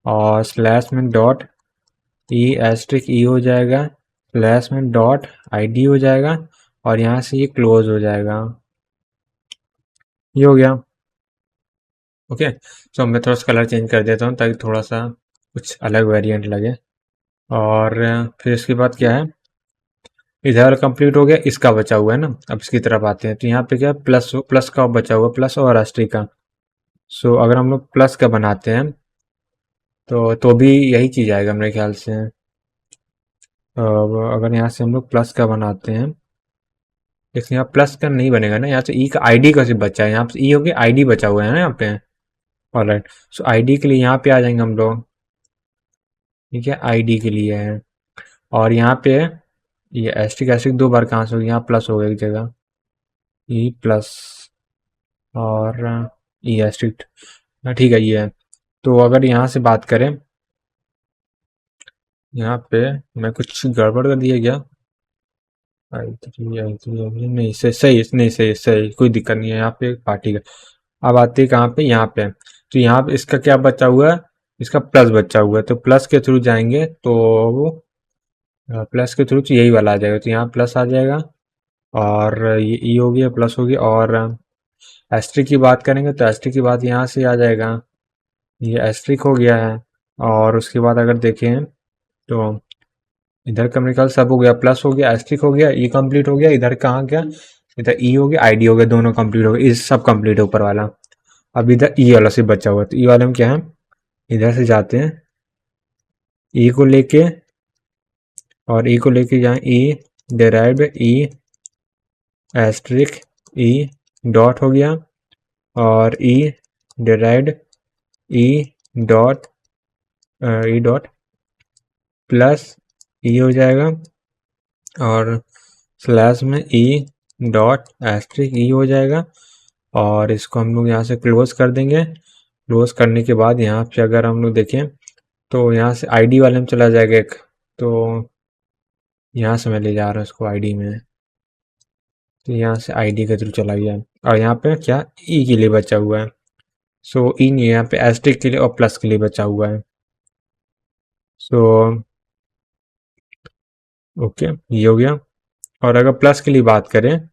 और स्लैश में डॉट ई एस्ट्रिक ई हो जाएगा, स्लैश में डॉट आईडी हो जाएगा, और यहाँ से ये क्लोज हो जाएगा। ये हो गया। ओके, तो मैं थोड़ा सा कलर चेंज कर देता हूँ ताकि थोड़ा सा कुछ अलग वेरिएंट लगे। और फिर इसके बाद क्या है, इधर कंप्लीट हो गया, इसका बचा हुआ है ना, अब इसकी तरफ आते हैं। तो यहाँ पे क्या है, प्लस, प्लस का बचा हुआ, प्लस और एस्ट्रिक का। सो अगर हम लोग प्लस का बनाते हैं तो भी यही चीज़ आएगा मेरे ख्याल से। अगर यहाँ से हम लोग प्लस का बनाते हैं, लेकिन यहाँ प्लस का नहीं बनेगा ना, यहाँ से ई का आईडी का सिर्फ बचा है, यहाँ पे ई हो गया, आईडी बचा हुआ है ना यहाँ पे। ऑलराइट, सो आईडी के लिए यहाँ पे आ जाएंगे हम लोग, ठीक है, आईडी के लिए है, और यहाँ पे ये एस्ट्रिक, एस्ट्रिक दो बार कहाँ से हो गया, यहाँ प्लस हो गया एक जगह, ई प्लस, और ई एस्ट्रिक, ठीक है ये है। तो अगर यहाँ से बात करें, यहाँ पे मैं कुछ गड़बड़ कर दिया क्या, आई थ्री नहीं, सही नहीं, सही सही, कोई दिक्कत नहीं है यहाँ पे पार्टी का। अब आते हैं कहाँ पे, यहाँ पे, तो यहाँ पे इसका क्या बचा हुआ है, इसका प्लस बचा हुआ है, तो प्लस के थ्रू जाएंगे तो वो प्लस के थ्रू तो यही वाला आ जाएगा, तो यहाँ प्लस आ जाएगा, और ये ई हो गया, प्लस हो गया, और एस्ट्रिक की बात करेंगे तो एस्ट्रिक की बात यहाँ से आ जाएगा, ये एस्ट्रिक हो गया है। और उसके बाद अगर देखें तो इधर का मेरे ख्याल सब हो गया, प्लस हो गया, एस्ट्रिक हो गया, ई कंप्लीट हो गया, इधर कहाँ गया, इधर ई हो गया, आईडी हो गया, दोनों कंप्लीट हो गए, इस सब कंप्लीट है ऊपर वाला। अब इधर ई वाला से बचा हुआ है, तो ई वाले में क्या है, इधर से जाते हैं, ई को लेके, और ई को लेके जाए, E derived E asterisk E dot हो गया, और E derived E dot, E dot plus E हो जाएगा, और स्लैश में ई डॉट एस्ट्रिक ई हो जाएगा, और इसको हम लोग यहाँ से क्लोज कर देंगे। क्लोज करने के बाद यहाँ पे अगर हम लोग देखें तो यहाँ से आईडी वाले में चला जाएगा एक, तो यहाँ से मैं ले जा रहा हूँ इसको आईडी में, तो यहाँ से आईडी के थ्रू चला गया, और यहाँ पे क्या ई के लिए बचा हुआ है, सो ई नहीं है यहाँ पे, एस्ट्रिक के लिए और प्लस के लिए बचा हुआ है। सो ओके, ये हो गया। और अगर प्लस के लिए बात करें,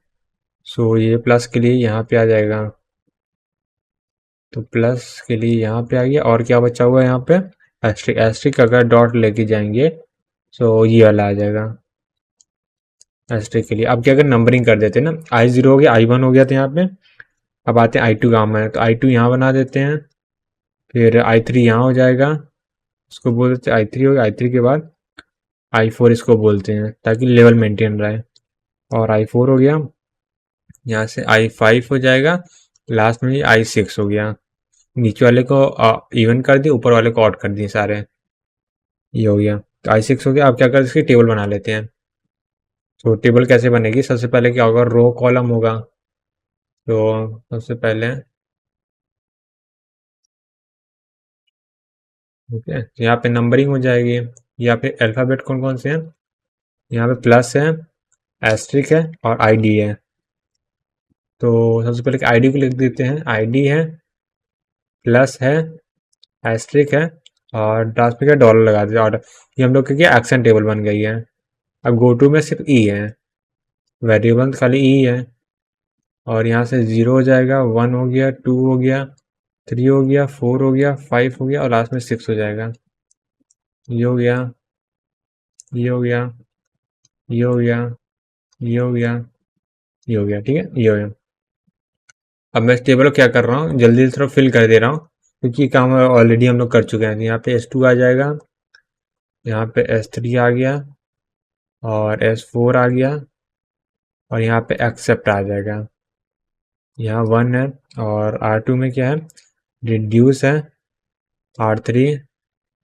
सो ये प्लस के लिए यहाँ पे आ जाएगा, तो प्लस के लिए यहाँ पे आ गया, और क्या बचा हुआ है यहाँ पे, एस्ट्रिक, एस्ट्रिक अगर डॉट लेके जाएंगे तो ये वाला आ जाएगा एस्ट्रिक के लिए। अब क्या अगर नंबरिंग कर देते हैं ना, I0 हो गया, I1 हो गया था यहाँ पे, अब आते हैं I2 काम है, तो I2 यहाँ बना देते हैं, फिर I3 यहाँ हो जाएगा, उसको बोल देते हैं I3 हो गया, I3 के बाद I4 इसको बोलते हैं ताकि लेवल मेंटेन रहे। और I4 हो गया, यहाँ से I5 हो जाएगा, लास्ट में I6 हो गया। नीचे वाले को इवन कर दिए, ऊपर वाले को ऑड कर दिए सारे, ये हो गया। तो I6 हो गया। अब क्या करते हैं, इसकी टेबल बना लेते हैं। तो टेबल कैसे बनेगी, सबसे पहले क्या होगा, रो कॉलम होगा। तो सबसे पहले ओके, तो यहाँ पे नंबरिंग हो जाएगी। यहाँ पे अल्फ़ाबेट कौन कौन से हैं, यहाँ पे प्लस है, एस्ट्रिक है और आईडी है। तो सबसे पहले आईडी को लिख देते हैं। आईडी है, प्लस है, एस्ट्रिक है और लास्ट में क्या डॉलर लगा दिया। और ये हम लोग के क्या एक्शन टेबल बन गई है। अब गो टू में सिर्फ ई है, वेरिएबल खाली ई है। और यहाँ से 0 हो जाएगा, 1 हो गया, 2 हो गया, 3 हो गया, 4 हो गया, 5 हो गया और लास्ट में 6 हो जाएगा। ये हो गया, ये हो गया, ये हो गया, ये हो गया, ये हो गया। ठीक है, ये हो गया। अब मैं इस टेबल को क्या कर रहा हूँ, जल्दी से थोड़ा फिल कर दे रहा हूँ क्योंकि काम ऑलरेडी हम लोग कर चुके हैं। यहाँ पे S2 आ जाएगा, यहाँ पे S3 आ गया और S4 आ गया और यहाँ पे एक्सेप्ट आ जाएगा। यहाँ 1 है और R2 में क्या है, रिड्यूस है, R3,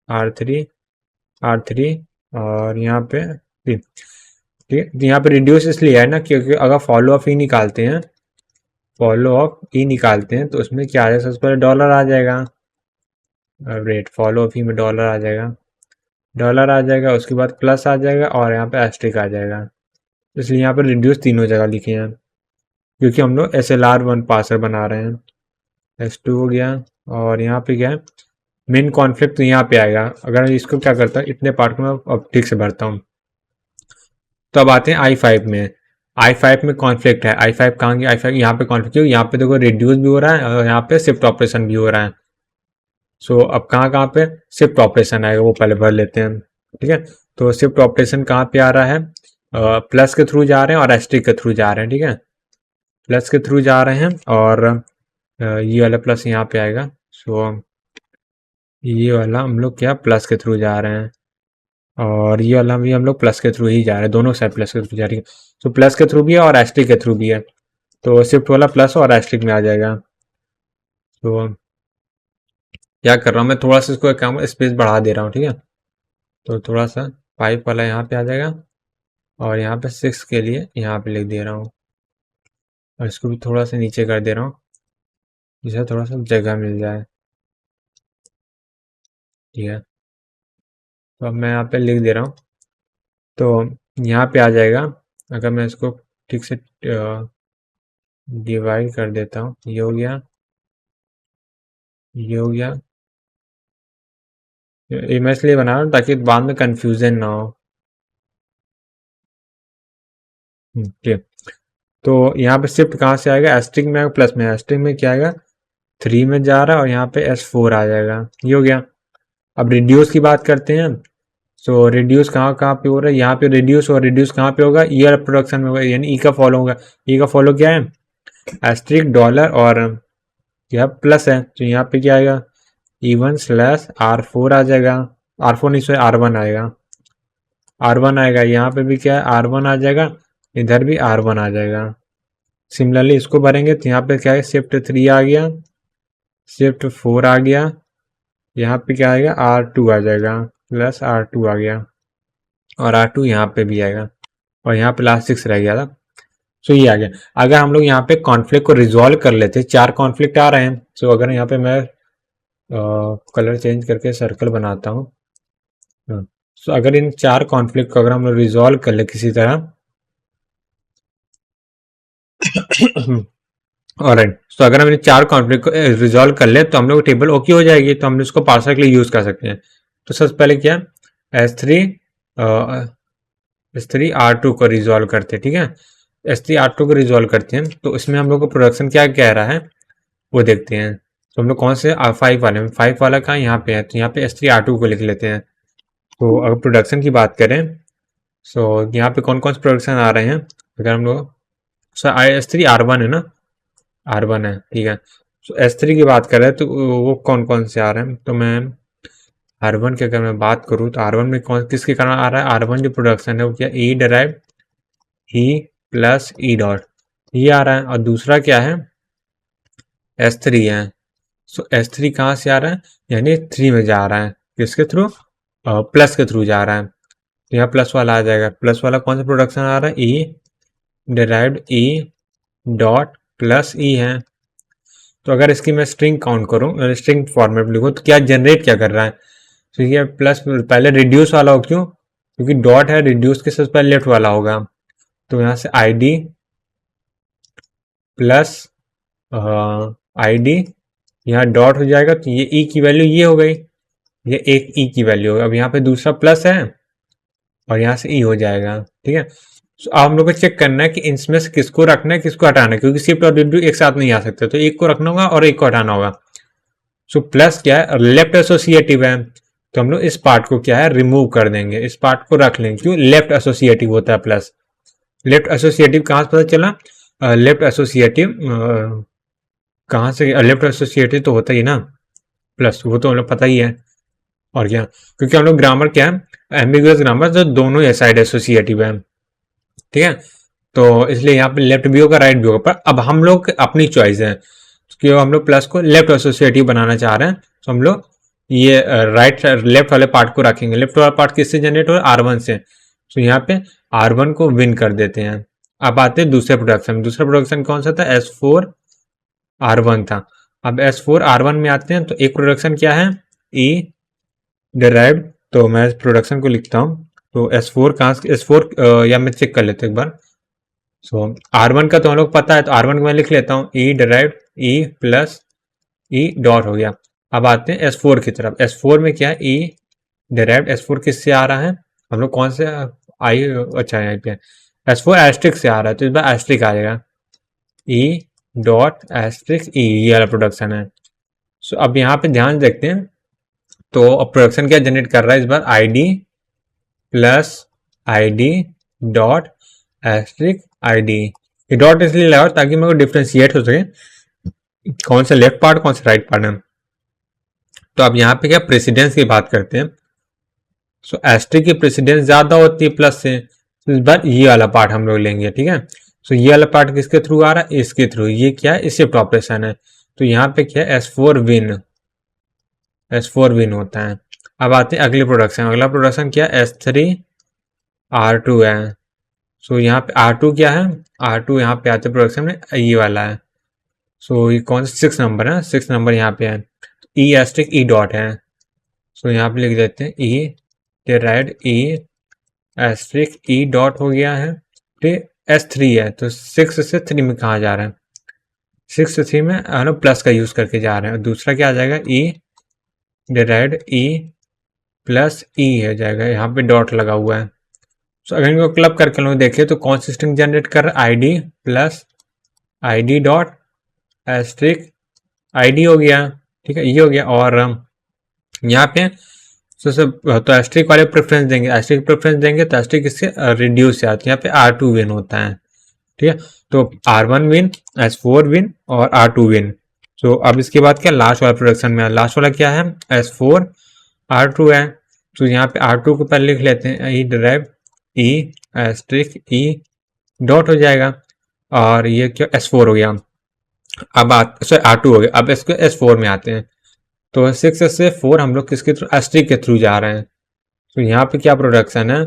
R3, R3 और यहाँ पे 3। ठीक है, तो यहाँ पे रिड्यूस इसलिए है ना क्योंकि अगर फॉलो ऑफ ही निकालते हैं, फॉलो ऑफ ई निकालते हैं तो उसमें क्या आ जाएगा, सबसे पहले डॉलर आ जाएगा, रेट फॉलो ऑफ ई में डॉलर आ जाएगा, डॉलर आ जाएगा, उसके बाद प्लस आ जाएगा और यहाँ पे एस्ट्रिक आ जाएगा। इसलिए यहाँ पे रिड्यूस तीनों जगह लिखे हैं क्योंकि हम लोग SLR1 पार्सर बना रहे हैं। S2 हो गया और यहाँ पे क्या है, मेन कॉन्फ्लिक्ट तो यहाँ पे आएगा। अगर इसको क्या करता है, इतने पार्ट को मैं अब ठीक से भरता हूँ। तो अब आते हैं I5 में। I5 में कॉन्फ्लिक्ट है। I5 कहाँ गया, I5 यहाँ पे कॉन्फ्लिक्ट, क्यों, यहाँ पे देखो रिड्यूस भी हो रहा है और यहाँ पे शिफ्ट ऑपरेशन भी हो रहा है। सो अब कहाँ कहाँ पे शिफ्ट ऑपरेशन आएगा वो पहले भर लेते हैं। ठीक है, तो शिफ्ट ऑपरेशन कहाँ पे आ रहा है, प्लस के थ्रू जा रहे हैं और एस्ट्रिक के थ्रू जा रहे हैं। ठीक है, प्लस के थ्रू जा रहे हैं और ये वाला प्लस यहाँ पे आएगा। सो ये वाला हम लोग क्या प्लस के थ्रू जा रहे हैं और ये वाला भी हम लोग प्लस के थ्रू ही जा रहे हैं, दोनों साइड प्लस के थ्रू जा रही है। तो प्लस के थ्रू भी है और एस्ट्रिक के थ्रू भी है, तो शिफ्ट वाला प्लस और एस्ट्रिक में आ जाएगा। तो क्या कर रहा हूँ मैं, थोड़ा सा इसको काम स्पेस बढ़ा दे रहा हूँ। ठीक है, तो थोड़ा सा पाइप वाला यहाँ पे आ जाएगा और यहाँ पे 6 के लिए यहाँ पे लिख दे रहा हूँ और इसको भी थोड़ा सा नीचे कर दे रहा हूँ जिससे थोड़ा सा जगह मिल जाए। ठीक है, तो अब मैं यहाँ पे लिख दे रहा हूँ, तो यहाँ पे आ जाएगा। अगर मैं इसको ठीक से डिवाइड कर देता हूँ, ये हो गया, ये हो गया। ये मैं इसलिए बना रहा हूँ ताकि बाद में कंफ्यूजन ना हो। ठीक, तो यहाँ पे शिफ्ट कहाँ से आएगा, एस्ट्रिक में आएगा, प्लस में, एस्ट्रिक में क्या आएगा, 3 में जा रहा है और यहाँ पे S4 आ जाएगा। ये हो गया। अब रिड्यूस की बात करते हैं। सो रिड्यूस कहाँ कहाँ पे हो रहा है, यहाँ पे रिड्यूस, और रिड्यूस कहाँ पे होगा, ईयर प्रोडक्शन में होगा, यानी ई का फॉलो होगा। ई का फॉलो क्या है, एस्ट्रिक, डॉलर और यह प्लस है, तो यहाँ पे क्या आएगा, E1/R4 आ जाएगा। R4 नहीं, सॉरी R1 आएगा, R1 आएगा। यहाँ पे भी क्या है, R1 आ जाएगा, इधर भी R1 आ जाएगा। सिमिलरली इसको भरेंगे तो यहाँ पे क्या है, शिफ्ट 3 आ गया, शिफ्ट 4 आ गया, यहाँ पे क्या आएगा, R2 आ जाएगा, प्लस R2 आ गया और R2 यहाँ पे भी आएगा और यहाँ पे लास्ट 6 रह गया था। सो ये आ गया। अगर हम लोग यहाँ पे कॉन्फ्लिक्ट को रिजॉल्व कर लेते, 4 कॉन्फ्लिक्ट आ रहे हैं। सो अगर यहाँ पे मैं कलर चेंज करके सर्कल बनाता हूँ, सो अगर इन 4 कॉन्फ्लिक्ट को अगर हम लोग रिजॉल्व कर ले किसी तरह ऑलराइट, तो अगर हम इन 4 कॉन्फ्लिक्ट को रिजॉल्व कर ले तो हम लोग टेबल ओके हो जाएगी, तो हम इसको पार्सर के लिए यूज कर सकते हैं। तो सबसे पहले क्या, S3 S3 R2 को रिजॉल्व करते हैं। ठीक है, S3 R2 को रिजॉल्व करते हैं, तो इसमें हम लोग को प्रोडक्शन क्या कह रहा है वो देखते हैं। तो हम लोग कौन से 5 वाले में, 5 वाला कहाँ यहाँ पे है, तो यहाँ पे S3 R2 को लिख लेते हैं। तो अगर प्रोडक्शन की बात करें, सो यहाँ पे कौन कौन से प्रोडक्शन आ रहे हैं, अगर हम लोग, सर S3 R1 है ना, R1 है। ठीक है, तो S3 की बात करें तो वो कौन कौन से आ रहे हैं, तो मैं R1 की अगर मैं बात करूँ तो R1 में कौन किसके कारण आ रहा है, R1 जो प्रोडक्शन है वो क्या, E derive E plus E dot ये आ रहा है, और दूसरा क्या है S3 है। सो S3 कहाँ से आ रहा है, यानी 3 में जा रहा है, किसके थ्रू, प्लस के थ्रू जा रहा है, तो यहाँ प्लस वाला आ जाएगा। प्लस वाला कौन सा प्रोडक्शन आ रहा है, E derived E dot plus E है। तो अगर इसकी मैं स्ट्रिंग काउंट करूँ, स्ट्रिंग फॉर्मेट लिखूँ, तो क्या जनरेट क्या कर रहा है, तो ये प्लस पहले रिड्यूस वाला हो, क्यों, क्योंकि डॉट है, रिड्यूस के सबसे पहले लेफ्ट वाला होगा, तो यहाँ से ID प्लस ID यहाँ डॉट हो जाएगा, तो ये E की वैल्यू ये हो गई, ये एक E की वैल्यू होगी। अब यहाँ पे दूसरा प्लस है और यहाँ से E हो जाएगा, ठीक है। तो अब हम लोग को चेक करना है कि इसमें से किसको रखना है किसको हटाना है, क्योंकि शिफ्ट और रिड्यू एक साथ नहीं आ सकते, तो एक को रखना होगा और एक को हटाना होगा। सो प्लस क्या है, लेफ्ट एसोसिएटिव है, तो हम लोग इस पार्ट को क्या है रिमूव कर देंगे, इस पार्ट को रख लेंगे, क्यों, लेफ्ट एसोसिएटिव होता है प्लस। लेफ्ट एसोसिएटिव कहाँ से पता चला, लेफ्ट एसोसिएटिव कहाँ से, लेफ्ट एसोसिएटिव तो होता ही ना प्लस, वो तो हम लोग पता ही है, और क्या, क्योंकि हम लोग ग्रामर क्या है एम्बिगुअस ग्रामर, तो दोनों ये साइड एसोसिएटिव है, ठीक है। तो इसलिए यहाँ पे लेफ्ट भी होगा राइट भी होगा, पर अब हम लोग अपनी चॉइस है, क्योंकि हम लोग प्लस को लेफ्ट एसोसिएटिव बनाना चाह रहे हैं, तो हम लोग ये राइट लेफ्ट वाले पार्ट को रखेंगे। लेफ्ट वाला पार्ट किससे जनरेट हो रहा है, R1 से, तो यहाँ पे R1 को विन कर देते हैं। अब आते हैं दूसरे प्रोडक्शन, दूसरा प्रोडक्शन कौन सा था, S4 R1 था। अब S4 R1 में आते हैं, तो एक प्रोडक्शन क्या है, E डिराइव्ड, तो मैं प्रोडक्शन को लिखता हूँ, तो S4 कहाँ से, S4 या मैं चेक कर लेता हूँ एक बार। सो R1 का तो हम लोग पता है, तो R1 को मैं लिख लेता हूँ, E derived E plus E dot हो गया। अब आते हैं S4 की तरफ, S4 में क्या है, E डिराइव्ड S4 किससे आ रहा है, हम लोग कौन से आई, अच्छा यहाँ पे S4 एस्ट्रिक से आ रहा है, तो इस बार एस्ट्रिक आ जाएगा, E डॉट एस्ट्रिक E, ये वाला प्रोडक्शन है। सो अब यहाँ पे ध्यान देखते हैं, तो अब प्रोडक्शन क्या जनरेट कर रहा है इस बार, ID plus ID dot asterisk ID, ये डॉट इसलिए लगाओ ताकि मेरे को डिफ्रेंशिएट हो सके कौन सा लेफ्ट पार्ट कौन सा राइट पार्ट है। तो अब यहाँ पे क्या प्रेसिडेंस की बात करते हैं, सो एस्ट्रिक की प्रेसिडेंस ज्यादा होती है प्लस से, तो इस बार ये वाला पार्ट हम लोग लेंगे, ठीक है। सो ये वाला पार्ट किसके थ्रू आ रहा है, इसके थ्रू, ये क्या है, शिफ्ट ऑपरेशन है, तो यहाँ पे क्या है S4 विन होता है। अब आते हैं अगले प्रोडक्शन, अगला प्रोडक्शन क्या है, S3 R2 है। सो यहाँ पे R2 क्या है, R2 यहाँ पे आते प्रोडक्शन में ये वाला है, सो ये कौन सा 6 नंबर है, 6 नंबर यहाँ पे है, E एस्ट्रिक E डॉट है, सो यहाँ पे लिख देते हैं E derived E asterisk E dot हो गया है, फिर S3 है, तो 6 से 3 में कहाँ जा रहा है, 6 से 3 में हम लोग प्लस का यूज करके जा रहे हैं, दूसरा क्या आ जाएगा, E derived E plus E हो जाएगा, यहाँ पे डॉट लगा हुआ है। सो अगर इनको क्लब करके लोग देखें तो कौन सी स्ट्रिंग जनरेट कर रहा है, ID plus ID dot asterisk ID हो गया, ठीक है, ये हो गया। और यहाँ पे तो एस्ट्रिक वाले प्रेफरेंस देंगे, एस्ट्रिक प्रेफरेंस देंगे तो एस्ट्रिक इससे रिड्यूस से आती है, यहाँ पे R2 विन होता है, ठीक है। तो R1 विन, S4 विन और R2 विन। तो अब इसके बाद क्या लास्ट वाला प्रोडक्शन में, लास्ट वाला क्या है, S4 R2 है, तो यहाँ पे R2 को पहले लिख लेते हैं, E derive E asterisk E dot हो जाएगा, और ये क्या S4 हो गया। अब सॉरी R2 हो गया, अब इसको S4 में आते हैं, तो 6 से 4 हम लोग किसके थ्रू, एस्ट्रिक के थ्रू जा रहे हैं, तो यहाँ पे क्या प्रोडक्शन है,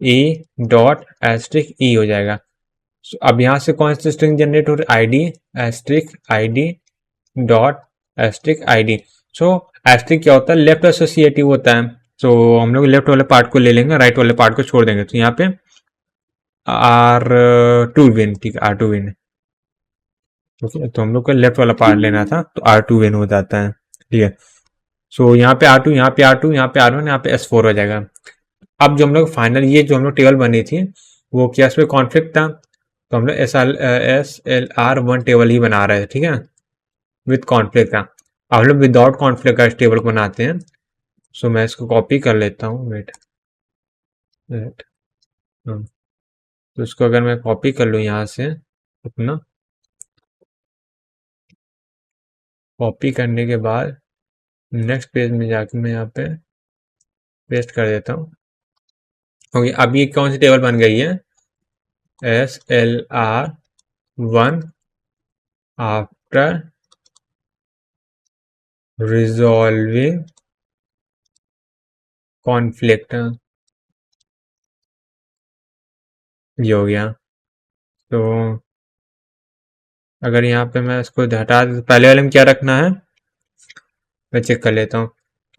E डॉट एस्ट्रिक E हो जाएगा। अब यहाँ से कौन सी स्ट्रिंग जनरेट हो रही है, ID asterisk ID dot asterisk ID। So asterisk क्या होता है, लेफ्ट एसोसिएटिव होता है, तो हम लोग लेफ्ट वाले पार्ट को ले लेंगे, राइट वाले पार्ट को छोड़ देंगे, तो यहाँ पे R2 विन, ठीक है, R2 विन, ओके, तो हम लोग को लेफ्ट वाला पार्ट लेना था, तो R2 विन हो जाता है, ठीक है। सो यहाँ पे R2, यहाँ पे R2, यहाँ पे R1, यहाँ पे S4 हो जाएगा। अब जो हम लोग फाइनल ये जो हम लोग टेबल बनी थी वो क्या इसमें कॉन्फ्लिक्ट था, तो हम लोग SLR1 टेबल ही बना रहे थे, ठीक है, विद कॉन्फ्लिक्ट का। अब हम लोग विदाउट कॉन्फ्लिक्ट का टेबल बनाते हैं, सो मैं इसको कॉपी कर लेता हूँ, वेट वेट, तो इसको अगर मैं कॉपी कर लूँ यहाँ से अपना, कॉपी करने के बाद नेक्स्ट पेज में जाके मैं यहाँ पे पेस्ट कर देता हूँ। ओके, अब ये कौन सी टेबल बन गई है? SLR1 आफ्टर रिजॉल्विंग कॉन्फ्लिक्ट, ये हो गया। तो अगर यहाँ पे मैं इसको हटा, पहले वाले में क्या रखना है मैं चेक कर लेता हूँ।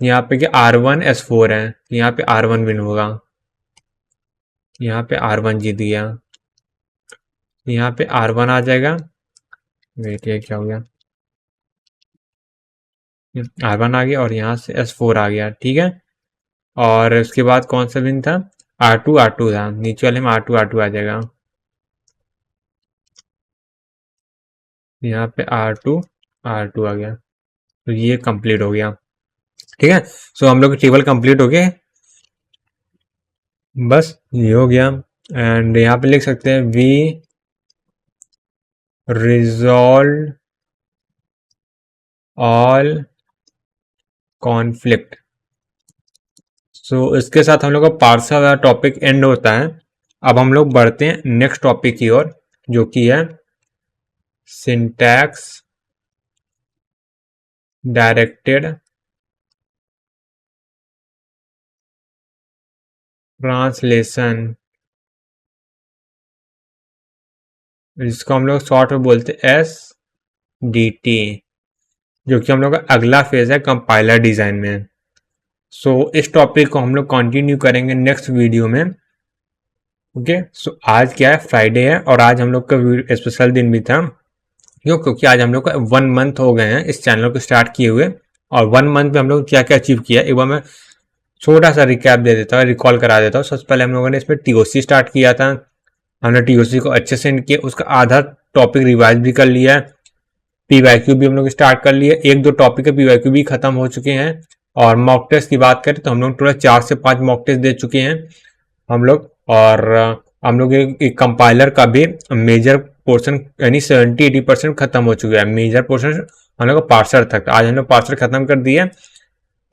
यहाँ पे क्या R1 S4 है, यहाँ पे R1 विन होगा, यहाँ पे R1 जीत गया, यहाँ पे R1 आ जाएगा। वेट, ये क्या हो गया? R1 आ गया और यहाँ से S4 आ गया, ठीक है। और उसके बाद कौन सा विन था? R2 था, नीचे वाले में R2 आ जाएगा, यहाँ पे R2 आ गया। तो ये कंप्लीट हो गया, ठीक है। सो हम लोग टेबल कंप्लीट हो गए, बस ये हो गया। एंड यहाँ पे लिख सकते हैं वी रिजॉल्व ऑल कॉन्फ्लिक्ट। सो इसके साथ हम लोग का पार्सल वाला टॉपिक एंड होता है। अब हम लोग बढ़ते हैं नेक्स्ट टॉपिक की ओर, जो कि है सिंटैक्स डायरेक्टेड ट्रांसलेशन, जिसको हम लोग शॉर्ट में बोलते हैं SDT, जो कि हम लोग का अगला फेज है कंपाइलर डिजाइन में। सो इस टॉपिक को हम लोग कंटिन्यू करेंगे नेक्स्ट वीडियो में। ओके, सो आज क्या है? फ्राइडे है, और आज हम लोग का स्पेशल दिन भी था, क्योंकि आज हम लोग का 1 मंथ हो गए हैं इस चैनल को स्टार्ट किए हुए। और 1 मंथ में हम लोग क्या क्या अचीव किया, एक बार मैं छोटा सा रिकैप दे देता हूँ, रिकॉल करा देता हूँ। सबसे पहले हम लोगों ने इसमें TOC स्टार्ट किया था, हमने TOC को अच्छे से एंड किया, उसका आधा टॉपिक रिवाइज भी कर लिया है। PYQ भी हम लोग स्टार्ट कर लिए, 1-2 टॉपिक के PYQ भी खत्म हो चुके हैं। और मॉक टेस्ट की बात करें तो हम लोग टोटल 4 से 5 मॉक टेस्ट दे चुके हैं हम लोग। और हम लोग एक कंपाइलर का भी मेजर पोर्शन यानी 70-80% खत्म हो चुका है। मेजर पोर्शन हम लोग का पार्सर तक, आज हम लोग पार्सर खत्म कर दिए।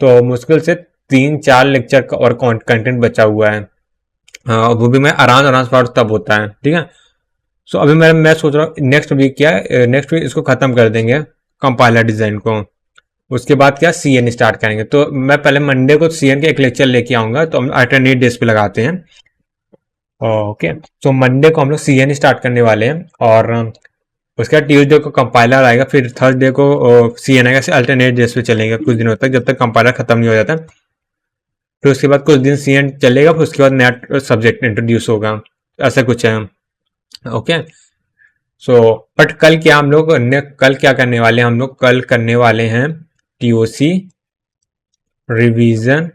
तो मुश्किल से 3-4 लेक्चर का और कंटेंट बचा हुआ है, वो भी मैं आराम से पढ़ तब होता है, ठीक है। सो अभी मैं सोच रहा हूँ नेक्स्ट वीक क्या है, नेक्स्ट वीक इसको खत्म कर देंगे कंपाइलर डिजाइन को। उसके बाद क्या CN स्टार्ट करेंगे। तो मैं पहले मंडे को CN के एक लेक्चर लेके आऊंगा, तो हम अल्टरनेट डेज पे लगाते हैं। ओके, तो मंडे को हम लोग CN स्टार्ट करने वाले हैं, और उसके बाद ट्यूसडे को कंपाइलर आएगा, फिर थर्सडे को CN आएगा। अल्टरनेट डेज पे चलेगा कुछ दिनों तक, जब तक कंपाइलर खत्म नहीं हो जाता। फिर उसके बाद कुछ दिन CN चलेगा, फिर उसके बाद नया सब्जेक्ट इंट्रोड्यूस होगा, ऐसा कुछ है। ओके, सो बट कल क्या हम लोग कल क्या करने वाले हैं? हम लोग कल करने वाले हैं TOC revision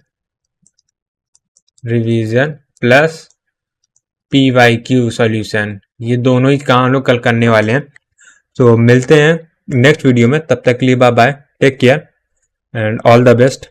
plus PYQ solution, ये दोनों ही काम हम लोग कल करने वाले हैं। तो मिलते हैं नेक्स्ट वीडियो में, तब तक के लिए bye bye, take care and all the best.